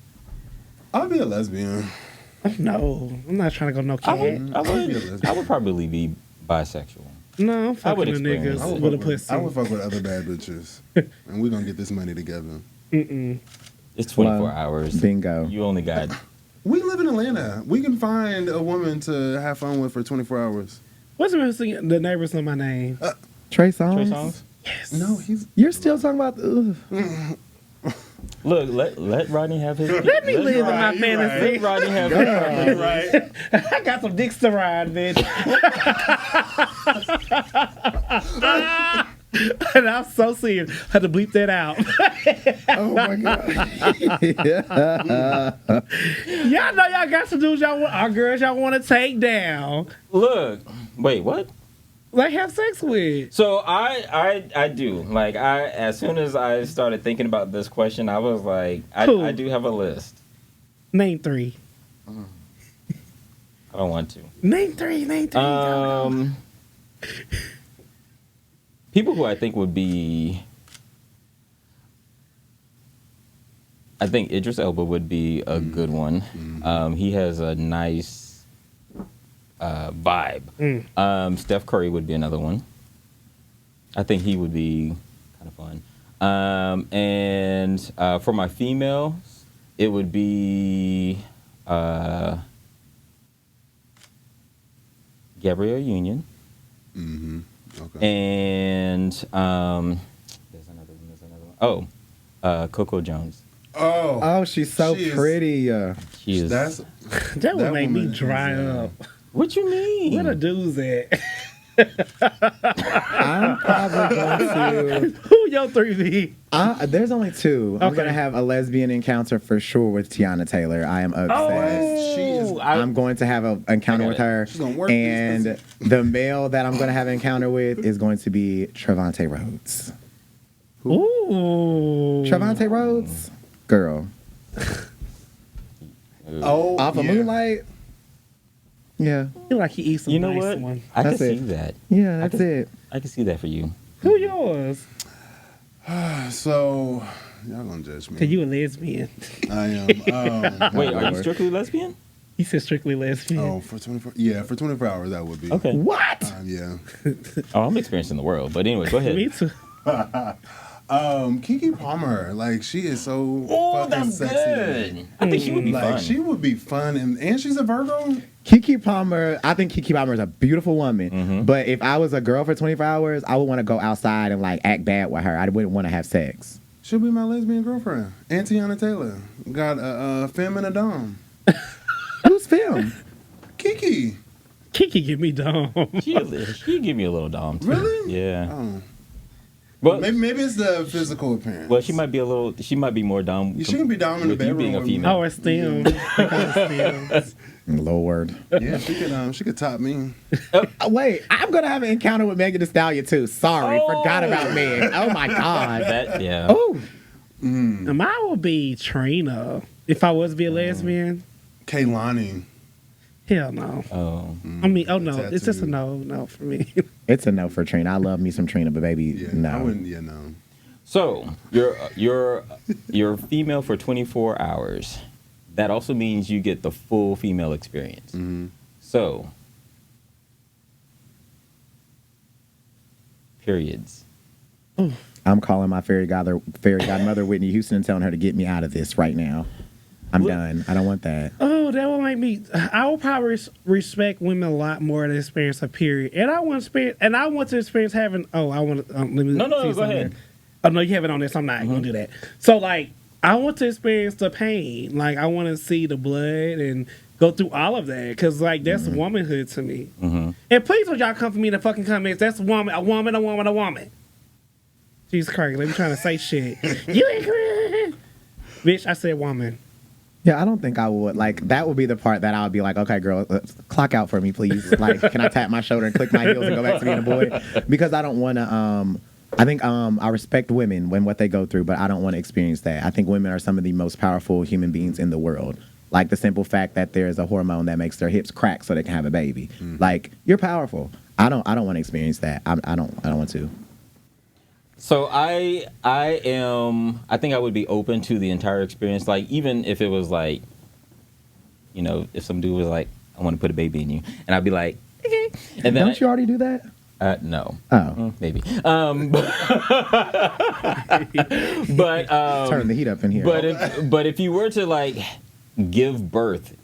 I'll be a lesbian. No, I'm not trying to go no I cat. would probably be bisexual. No, I'm I would fucking the experience niggas it. with a pussy. I would fuck with other bad bitches. And we're going to get this money together. It's 24 Well, hours. Bingo. You only got. We live in Atlanta. We can find a woman to have fun with for 24 hours. What's the singing? The neighbors know my name. Trey Songz? Trey Songz? Yes. No, he's... You're still talking about. Look, let Rodney have his. Let me live in my right, fantasy. Let Rodney have his. Right. I got some dicks to ride, bitch. And I'm so serious. I had to bleep that out. Oh, my God. Y'all know y'all got some dudes y'all want, our girls y'all want to take down. Look, wait, what? Like have sex with. So I do like as soon as I started thinking about this question, I was like, Cool. I do have a list. Name three. I don't want to. Name three. People who I think would be. I think Idris Elba would be a good one. He has a nice vibe. Steph Curry would be another one. I think he would be kind of fun. And for my females, it would be Gabrielle Union. Mm-hmm. Okay. And there's another one. Oh, Coco Jones. Oh. Oh, she's so She is- pretty. She is. That's... That would That make me woman dry is, up. What you mean? Where the dudes at? I'm probably going to. Who your three be? There's only two. I'm Okay. going to have a lesbian encounter for sure with Tiana Taylor. I am obsessed. She is... I'm going to have an encounter I with got her. She's gonna work and these the male that I'm going to have an encounter with is going to be Trevante Rhodes. Ooh. Trevante Rhodes? Girl. Oh, Off of yeah. Moonlight? Yeah. He like he eats some You know nice what? one. I can That's see it. that. Yeah, that's it. I can see that for you. Who yours? So y'all gonna judge me? Cause you a lesbian. I am. Wait, are you strictly lesbian? He said strictly lesbian. Oh, for 24. Yeah, for 24 hours that would be. Okay. What? Yeah. Oh, I'm experiencing the world. But anyway, go ahead. Me too. Keke Palmer, like she is so Oh, fucking that's sexy. good. I think she would be Like fun. she would be fun, and she's a Virgo. Keke Palmer, I think Keke Palmer is a beautiful woman. Mm-hmm. But if I was a girl for 24 hours, I would want to go outside and like act bad with her. I wouldn't want to have sex. She'll be my lesbian girlfriend. Tiana Taylor got a femme and a dom. Who's film? Keke. Kiki give me dumb. She'll give me a little dom too. Really? Yeah. Oh. Well, Maybe it's the physical appearance. well, she might be a little. She might be more dom. She can be dom in the with you bedroom being a with me. female. Oh, it's them. Stems. Lord. Yeah, she could top me. Wait, I'm going to have an encounter with Menge Thee Stallion too. Sorry, forgot about Meg. Oh my God. That yeah. Oh, Mine would be Trina. If I was to be a lesbian. Kaylani. Hell no. Oh. I mean, oh no. It's just a Tattoo. no for me. it's a no for Trina. I love me some Trina, but baby, Yeah, I no. wouldn't. Yeah, no. So you're female for 24 hours. That also means you get the full female experience. Mm-hmm. So periods. I'm calling my fairy godmother Whitney Houston and telling her to get me out of this right now. I'm done. I don't want that. Oh, that would make me. I would probably respect women a lot more to experience a period, and I want to experience having. Oh, I want to. Let me. No, see go something. ahead. Oh no, you have it on this. I'm not gonna do that. So like, I want to experience the pain. Like, I want to see the blood and go through all of that because like that's womanhood to me. Mm-hmm. And please don't y'all come for me in the fucking comments. That's a woman. Jesus Christ, let me trying to say shit. You ain't correct. Bitch, I said woman. Yeah, I don't think I would. Like, that would be the part that I would be like, okay, girl, clock out for me, please. Like, can I tap my shoulder and click my heels and go back to being a boy? Because I don't want to, I think I respect women when what they go through, but I don't want to experience that. I think women are some of the most powerful human beings in the world. Like, the simple fact that there's a hormone that makes their hips crack so they can have a baby. Like, you're powerful. I don't want to experience that. I don't want to. So I think I would be open to the entire experience. Like, even if it was like, you know, if some dude was like, I want to put a baby in you, and I'd be like, okay. And then Don't you already do that? No. Oh. Maybe. But Turn the heat up in here. but if you were to like give birth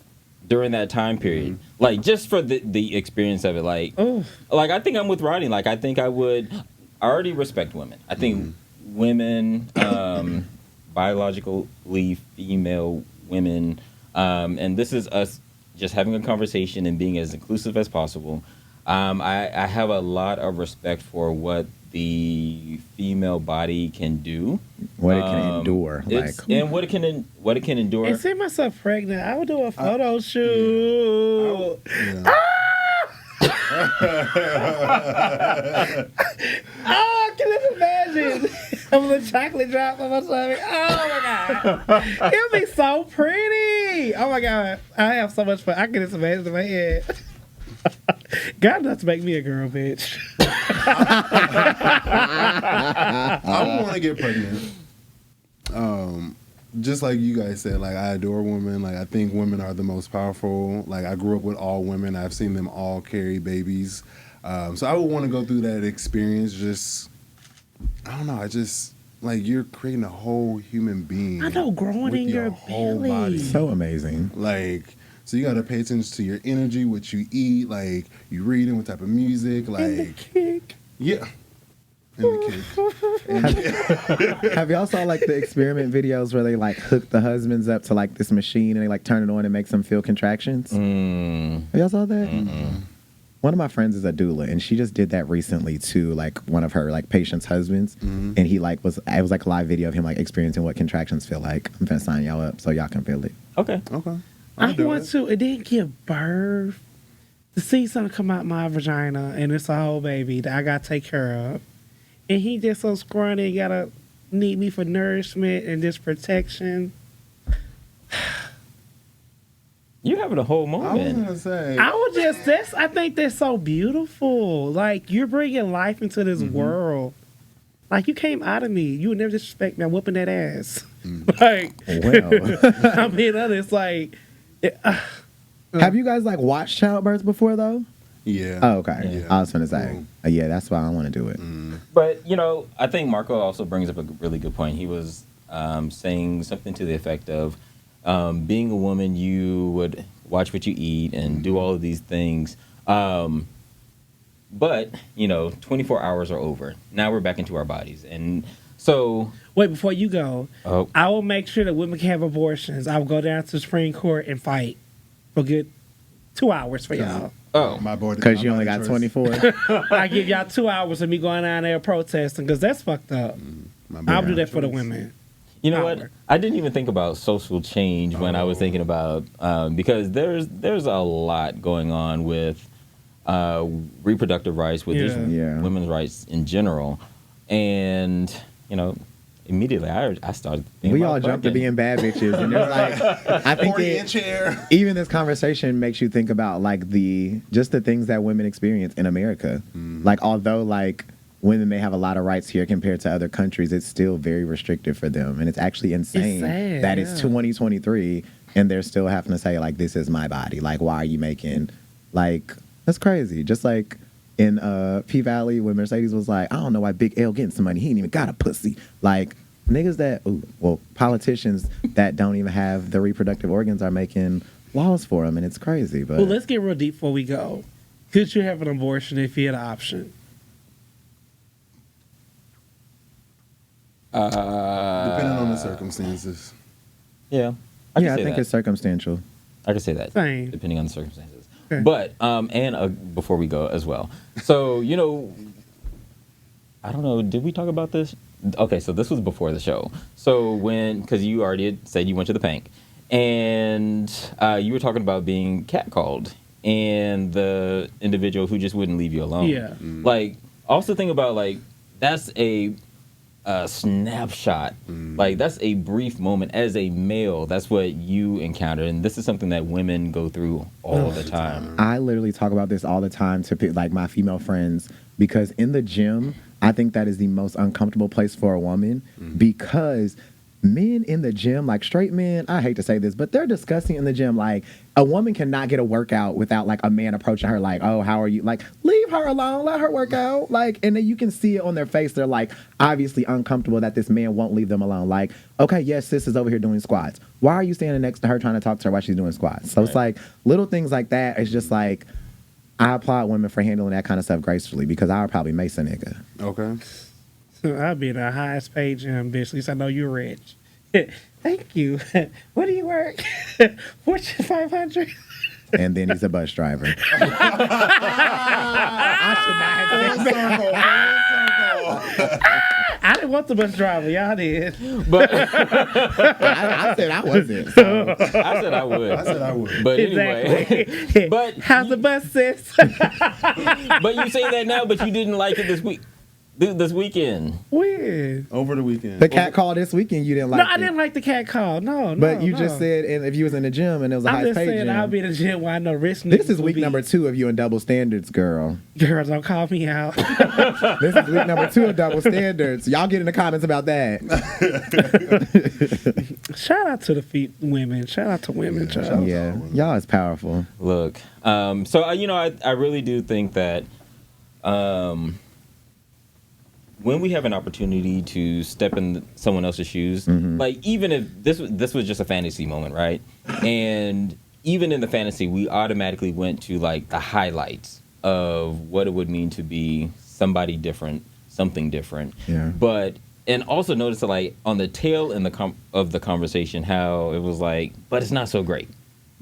during that time period, like just for the experience of it, like I think I'm with Rodney. Like, I think I already respect women. I think women, biologically female women, and this is us just having a conversation and being as inclusive as possible. I have a lot of respect for what the female body can do, what it can endure, and what it can endure. And see myself pregnant, I would do a photo shoot. Oh, can you imagine? I'm a chocolate drop on my stomach. Oh my god, it'll be so pretty. Oh my god, I have so much fun. I can just imagine in my head. God does make me a girl, bitch. I would want to get pregnant. Just like you guys said, like, I adore women. Like, I think women are the most powerful. Like, I grew up with all women. I've seen them all carry babies. So I would want to go through that experience. Just, I don't know. I just, like, you're creating a whole human being. I know, growing with in your whole belly. body. so amazing. Like, so you got to pay attention to your energy, what you eat, like, you reading, what type of music, like, And the kick. yeah. And the kick. Have y'all saw like the experiment videos where they like hook the husbands up to like this machine and they like turn it on and makes them feel contractions? Have y'all saw that? One of my friends is a doula, and she just did that recently to like one of her like patients' husbands, and he like it was like a live video of him like experiencing what contractions feel like. I'm gonna sign y'all up so y'all can feel it. Okay. I want to. It didn't give birth. To see something come out my vagina and it's a whole baby that I gotta take care of, and he just so scrawny, gotta need me for nourishment and just protection. You're having a whole I was moment. gonna say. I think that's so beautiful. Like, you're bringing life into this world. Like, you came out of me. You would never disrespect me. I'm whooping that ass. Like, Well, I mean, it's like, have you guys like watched childbirths before though? Yeah. Oh, okay. Yeah. I was gonna say, yeah, that's why I want to do it. But, you know, I think Marco also brings up a really good point. He was saying something to the effect of being a woman, you would watch what you eat and do all of these things. But, you know, 24 hours are over. Now we're back into our bodies. And so... wait, before you go, Oh. I will make sure that women can have abortions. I will go down to the Supreme Court and fight for good 2 hours for y'all. Oh. My boy. Because you only got 24. I give y'all 2 hours of me going down there protesting because that's fucked up. I'll do that for the women. You know Power. what? I didn't even think about social change when I was thinking about because there's a lot going on with reproductive rights, with just Yeah. women's rights in general, and you know, immediately I started thinking We about all jumped to fucking. being bad bitches, and there's like, I think 40-inch hair. even this conversation makes you think about like the things that women experience in America. Like, although like women may have a lot of rights here compared to other countries, it's still very restrictive for them, and it's actually insane sad, that it's 2023 and they're still having to say like, this is my body. Like, why are you making like, that's crazy. Just like in P Valley when Mercedes was like, I don't know why Big L getting some money, he ain't even got a pussy. Like, niggas that politicians that don't even have the reproductive organs are making laws for them, and it's crazy. But Well, let's get real deep before we go. Could you have an abortion if you had an option? Depending on the circumstances. Yeah, I can say think that. it's circumstantial. I can say that, Same. depending on the circumstances. Okay. But before we go as well, so you know, I don't know, did we talk about this? Okay, so this was before the show. So because you already had said you went to the Pank, and you were talking about being catcalled, and the individual who just wouldn't leave you alone. Yeah. Like, also think about like that's a snapshot. Like, that's a brief moment as a male. That's what you encounter, and this is something that women go through all the time. I literally talk about this all the time to like my female friends, because in the gym, I think that is the most uncomfortable place for a woman, because men in the gym, like straight men, I hate to say this, but they're disgusting in the gym. Like, a woman cannot get a workout without like a man approaching her like, oh, how are you? Like, leave her alone, let her work out. Like, and then you can see it on their face. They're like obviously uncomfortable that this man won't leave them alone. Like, okay, yes, sis is over here doing squats. Why are you standing next to her trying to talk to her while she's doing squats? So it's like little things like that. It's just like, I applaud women for handling that kind of stuff gracefully, because I would probably mace a nigga. Okay. I'd be the highest paid gym, bitch. At least I know you're rich. Thank you. Where do you work? Fortune 500. And then he's a bus driver. I should not have said that. I didn't want the bus driver. Y'all did. But I said I wasn't. So. I said I would. I said I would. But anyway, Exactly. but How's the bus, sis? but you say that now, but you didn't like it this weekend. Weird. Over the weekend. The cat call this weekend, you didn't like No, it. I didn't like the cat call. No, But you no. just said, and if you was in the gym and it was a I'm high just paid saying I'll gym. be in the gym where I know rich niggas This is will week be. number 2 of you in double standards, girl. Girls, don't call me out. This is week number 2 of double standards. Y'all get in the comments about that. Shout out to the women. Shout out to women, child. Yeah, y'all is powerful. Look, so you know, I really do think that when we have an opportunity to step in someone else's shoes, like even if this was just a fantasy moment, right? And even in the fantasy, we automatically went to like the highlights of what it would mean to be somebody different, something different. Yeah. And also notice that like on the tail end of the conversation, how it was like, but it's not so great.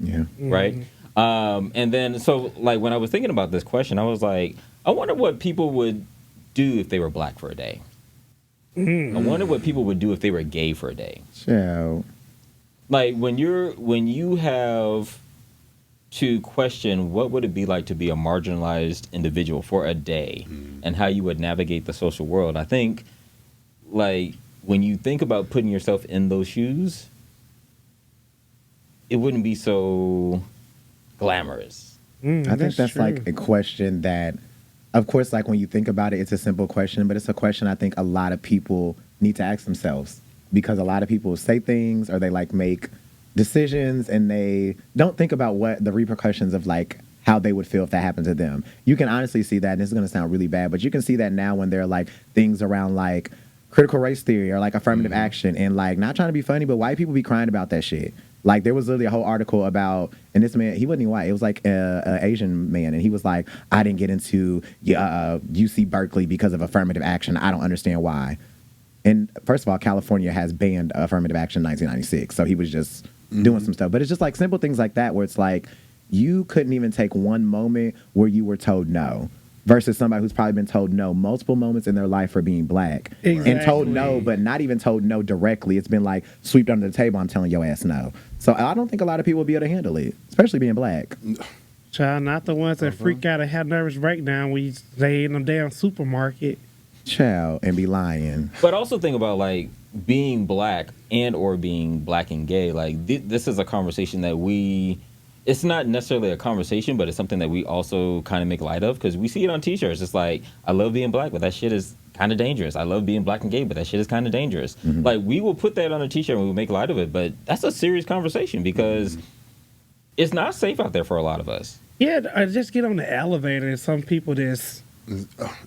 Yeah. Right? And then, so, like, when I was thinking about this question, I was like, I wonder what people would do if they were black for a day. I wonder what people would do if they were gay for a day. Chill. Like, when you have to question what would it be like to be a marginalized individual for a day and how you would navigate the social world, I think, like, when you think about putting yourself in those shoes, it wouldn't be so glamorous? I think that's true. like a question that, of course, like when you think about it, it's a simple question, but it's a question I think a lot of people need to ask themselves, because a lot of people say things or they like make decisions and they don't think about what the repercussions of like how they would feel if that happened to them. You can honestly see that, and this is going to sound really bad, but you can see that now when there are like things around like critical race theory or like affirmative action, and like, not trying to be funny, but white people be crying about that shit. Like, there was literally a whole article about, and this man, he wasn't even white, it was like an Asian man, and he was like, I didn't get into UC Berkeley because of affirmative action. I don't understand why. And first of all, California has banned affirmative action in 1996, so he was just doing some stuff. But it's just like simple things like that where it's like, you couldn't even take one moment where you were told no, versus somebody who's probably been told no multiple moments in their life for being black. Exactly. And told no, but not even told no directly. It's been like, swept under the table, I'm telling your ass no. So I don't think a lot of people will be able to handle it, especially being black. Child, not the ones that freak out and have nervous breakdown when you stay in the damn supermarket. Child, and be lying. But also think about like being black and or being black and gay. Like this is a conversation that it's not necessarily a conversation, but it's something that we also kind of make light of, because we see it on t-shirts. It's like, I love being black, but that shit is kind of dangerous. I love being black and gay, but that shit is kind of dangerous. Like, we will put that on a t-shirt and we will make light of it, but that's a serious conversation because it's not safe out there for a lot of us. Yeah, I just get on the elevator and some people just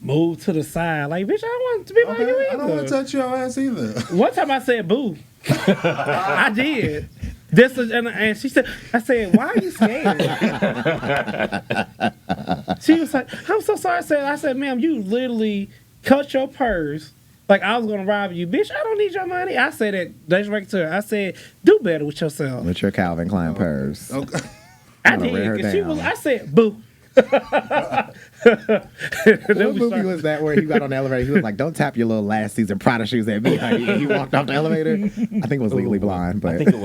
move to the side. Like, bitch, I don't want to be like you either. I don't want to touch your ass either. One time I said boo. I did. And she said, I said, why are you scared? She was like, I'm so sorry. I said, ma'am, you literally cut your purse like I was going to rob you. Bitch, I don't need your money. I said it. That's right to her. I said, do better with yourself. With your Calvin Klein purse. Okay. I did. I said, boo. What movie was that where he got on the elevator? He was like, don't tap your little last season Prada shoes at me. He walked off the elevator. I think it was Legally Blonde. But I think it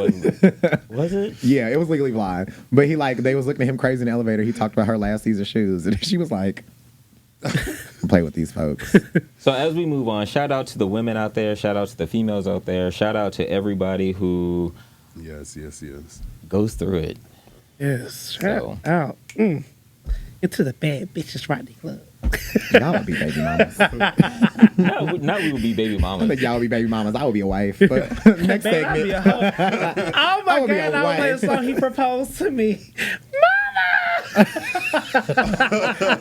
was it? Yeah, it was Legally Blonde. But they was looking at him crazy in the elevator. He talked about her last season shoes. And she was like, play with these folks. So as we move on, shout out to the women out there. Shout out to the females out there. Shout out to everybody who Yes. goes through it. Yes. Shout out. Into the bad bitches Rodney Club. Y'all would be baby mamas. Not we would be baby I mamas. think y'all would be baby mamas. I would be a wife. But next Man, I'd be segment. oh my would be a God, I would play a wife. song he proposed to me.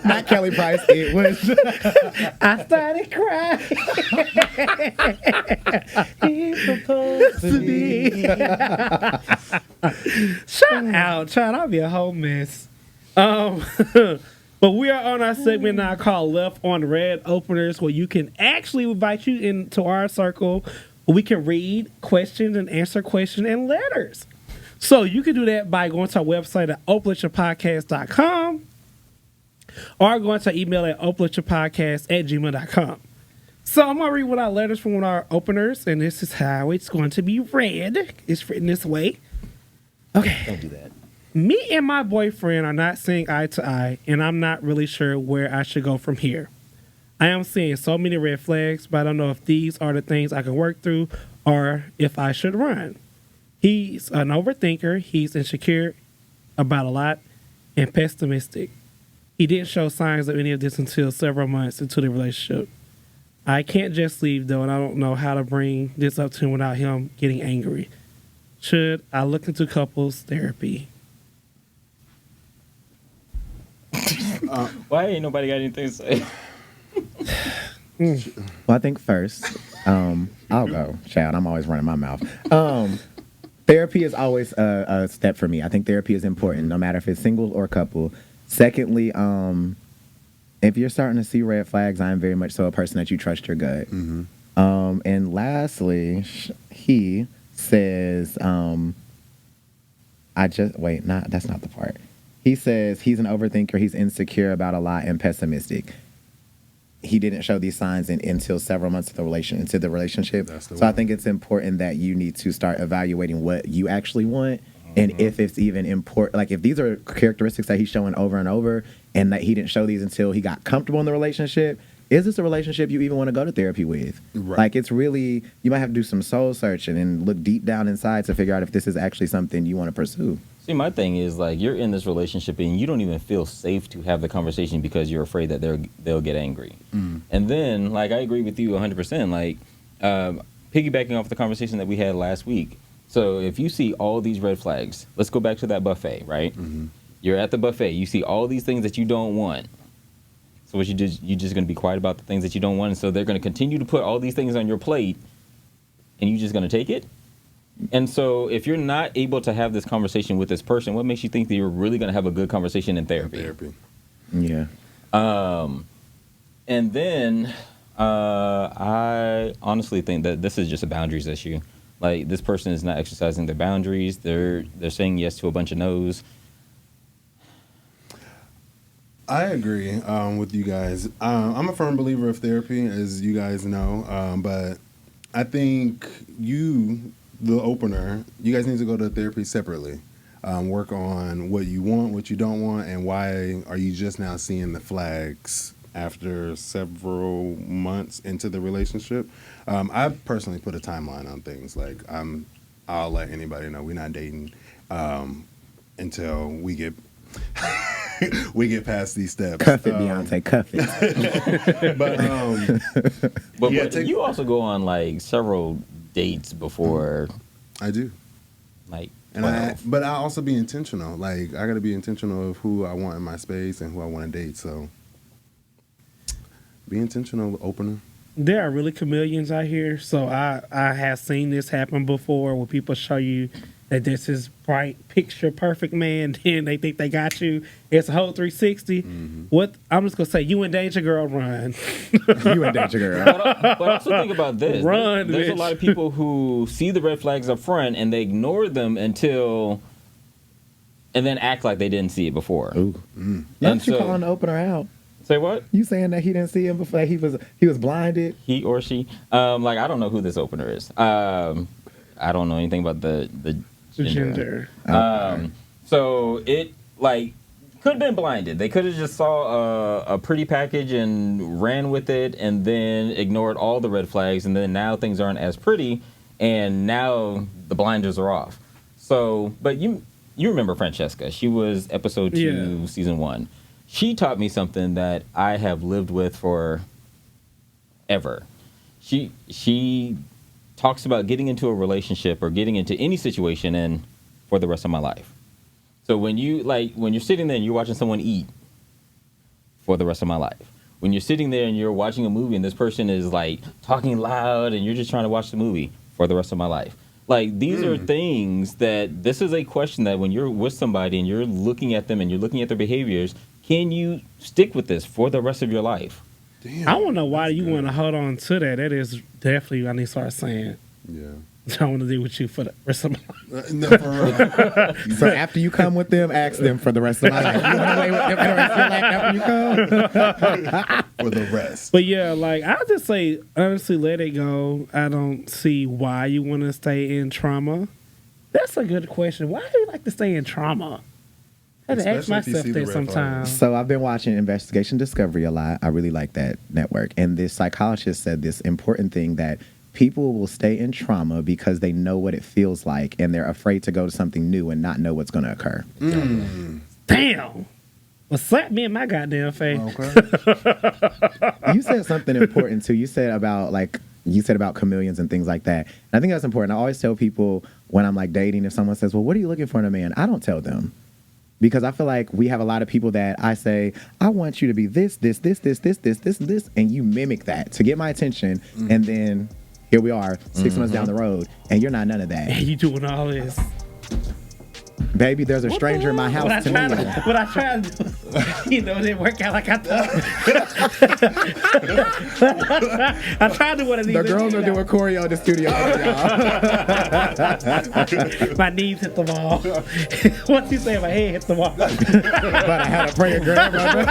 Not Kelly Price. It was. I started crying. He proposed to me. Shout out, child. I'll be a whole mess. But we are on our segment now called Left on Red Openers, where you can actually invite you into our circle where we can read questions and answer questions and letters. So you can do that by going to our website at openrelationshippodcast.com or going to our email at openrelationshippodcast@gmail.com. So I'm going to read one of our letters from one of our openers, and this is how it's going to be read. It's written this way. Okay. Don't do that. Me and my boyfriend are not seeing eye to eye, and I'm not really sure where I should go from here. I am seeing so many red flags, but I don't know if these are the things I can work through or if I should run. He's an overthinker, he's insecure about a lot, and pessimistic. He didn't show signs of any of this until several months into the relationship. I can't just leave, though, and I don't know how to bring this up to him without him getting angry. Should I look into couples therapy? Why ain't nobody got anything to say? Well, I think first, I'll go. Child, I'm always running my mouth. Therapy is always a step for me. I think therapy is important, no matter if it's single or couple. Secondly, if you're starting to see red flags, I am very much so a person that you trust your gut. And lastly, he says, that's not the part. He says he's an overthinker, he's insecure about a lot, and pessimistic. He didn't show these signs until several months into the relationship. So I think it's important that you need to start evaluating what you actually want, and if it's even important. Like, if these are characteristics that he's showing over and over, and that he didn't show these until he got comfortable in the relationship, is this a relationship you even want to go to therapy with? Right. Like, it's really, you might have to do some soul searching and look deep down inside to figure out if this is actually something you want to pursue. See, my thing is like you're in this relationship and you don't even feel safe to have the conversation because you're afraid that they'll get angry. And then, like, I agree with you 100%. Like, piggybacking off the conversation that we had last week. So if you see all these red flags, let's go back to that buffet, right? You're at the buffet. You see all these things that you don't want. So what you're just going to be quiet about the things that you don't want. And so they're going to continue to put all these things on your plate, and you're just going to take it. And so if you're not able to have this conversation with this person, what makes you think that you're really going to have a good conversation in therapy? Yeah. And then I honestly think that this is just a boundaries issue. Like, this person is not exercising their boundaries. They're saying yes to a bunch of no's. I agree with you guys. I'm a firm believer of therapy, as you guys know. But I think the opener, you guys need to go to therapy separately. Work on what you want, what you don't want, and why are you just now seeing the flags after several months into the relationship. I personally put a timeline on things. Like, I'll let anybody know we're not dating until we get past these steps. Cuff it, Beyonce, cuff it. But you also go on like several dates before. I do. Like, but I also be intentional. Like, I got to be intentional of who I want in my space and who I want to date. So be intentional, opener. There are really chameleons out here. So I have seen this happen before, where people show you that this is bright, picture perfect man, then they think they got you. It's a whole 360. What I'm just gonna say, you in danger, girl, run. You in danger, girl. But also think about this. Run, There's a lot of people who see the red flags up front and they ignore them and then act like they didn't see it before. Ooh. And you calling the opener out? Say what? You saying that he didn't see him before? He was blinded. He or she? Like, I don't know who this opener is. I don't know anything about the gender. So it like could have been blinded. They could have just saw a pretty package and ran with it, and then ignored all the red flags, and then now things aren't as pretty, and now the blinders are off. So, but you remember Francesca? She was episode 2, season 1. She taught me something that I have lived with for ever. She talks about getting into a relationship or getting into any situation and for the rest of my life. So when you're sitting there and you're watching someone eat, for the rest of my life. When you're sitting there and you're watching a movie and this person is like talking loud and you're just trying to watch the movie, for the rest of my life. Like, these are things that, this is a question that when you're with somebody and you're looking at them and you're looking at their behaviors, can you stick with this for the rest of your life? Damn, I don't know why you want to hold on to that. That is definitely what I need to start saying. Yeah. I want to deal with you for the rest of my life. No, for real. So after you come with them, ask them for the rest of my life. You want to lay with them for the rest of your life after you come? For the rest. But yeah, like, I'll just say, honestly, let it go. I don't see why you want to stay in trauma. That's a good question. Why do you like to stay in trauma? I had to ask myself that sometimes. So I've been watching Investigation Discovery a lot. I really like that network. And this psychologist said this important thing that people will stay in trauma because they know what it feels like and they're afraid to go to something new and not know what's going to occur. Damn. Well, slap me in my goddamn face. Okay. You said something important too. You said about chameleons and things like that. And I think that's important. I always tell people when I'm like dating, if someone says, well, what are you looking for in a man? I don't tell them. Because I feel like we have a lot of people that I say, I want you to be this, and you mimic that to get my attention. And then here we are, 6 months down the road, and you're not none of that. And you doing all this. Baby, there's a stranger in my house to me. What I tried to do, it didn't work out like I thought. I tried to do one of these. The girls are doing choreo in the studio. My knees hit the wall. What's he saying? My head hit the wall. But I had a praying grandmother.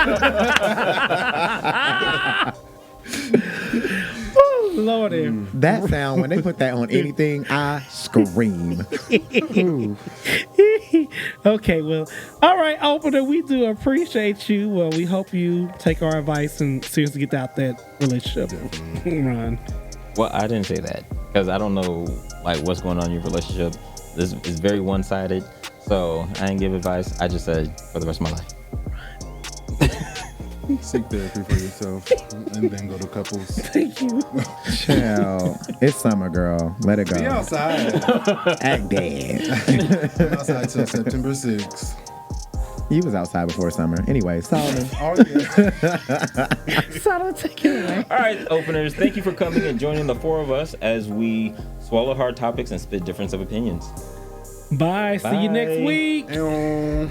Lordy. That sound, when they put that on anything, I scream. Okay, well, all right, opener, we do appreciate you. Well, we hope you take our advice and seriously get out that relationship. Run. Well, I didn't say that because I don't know like what's going on in your relationship. This is very one-sided. So I didn't give advice. I just said for the rest of my life. Seek therapy for yourself and then go to couples. Thank you. Chill. It's summer, girl. Let it go. Be outside. Act dead. I'm outside till September 6th. You was outside before summer. Anyway, Solomon. Oh, yeah. Solomon, take it away. All right, openers. Thank you for coming and joining the four of us as we swallow hard topics and spit difference of opinions. Bye. See you next Bye. week. And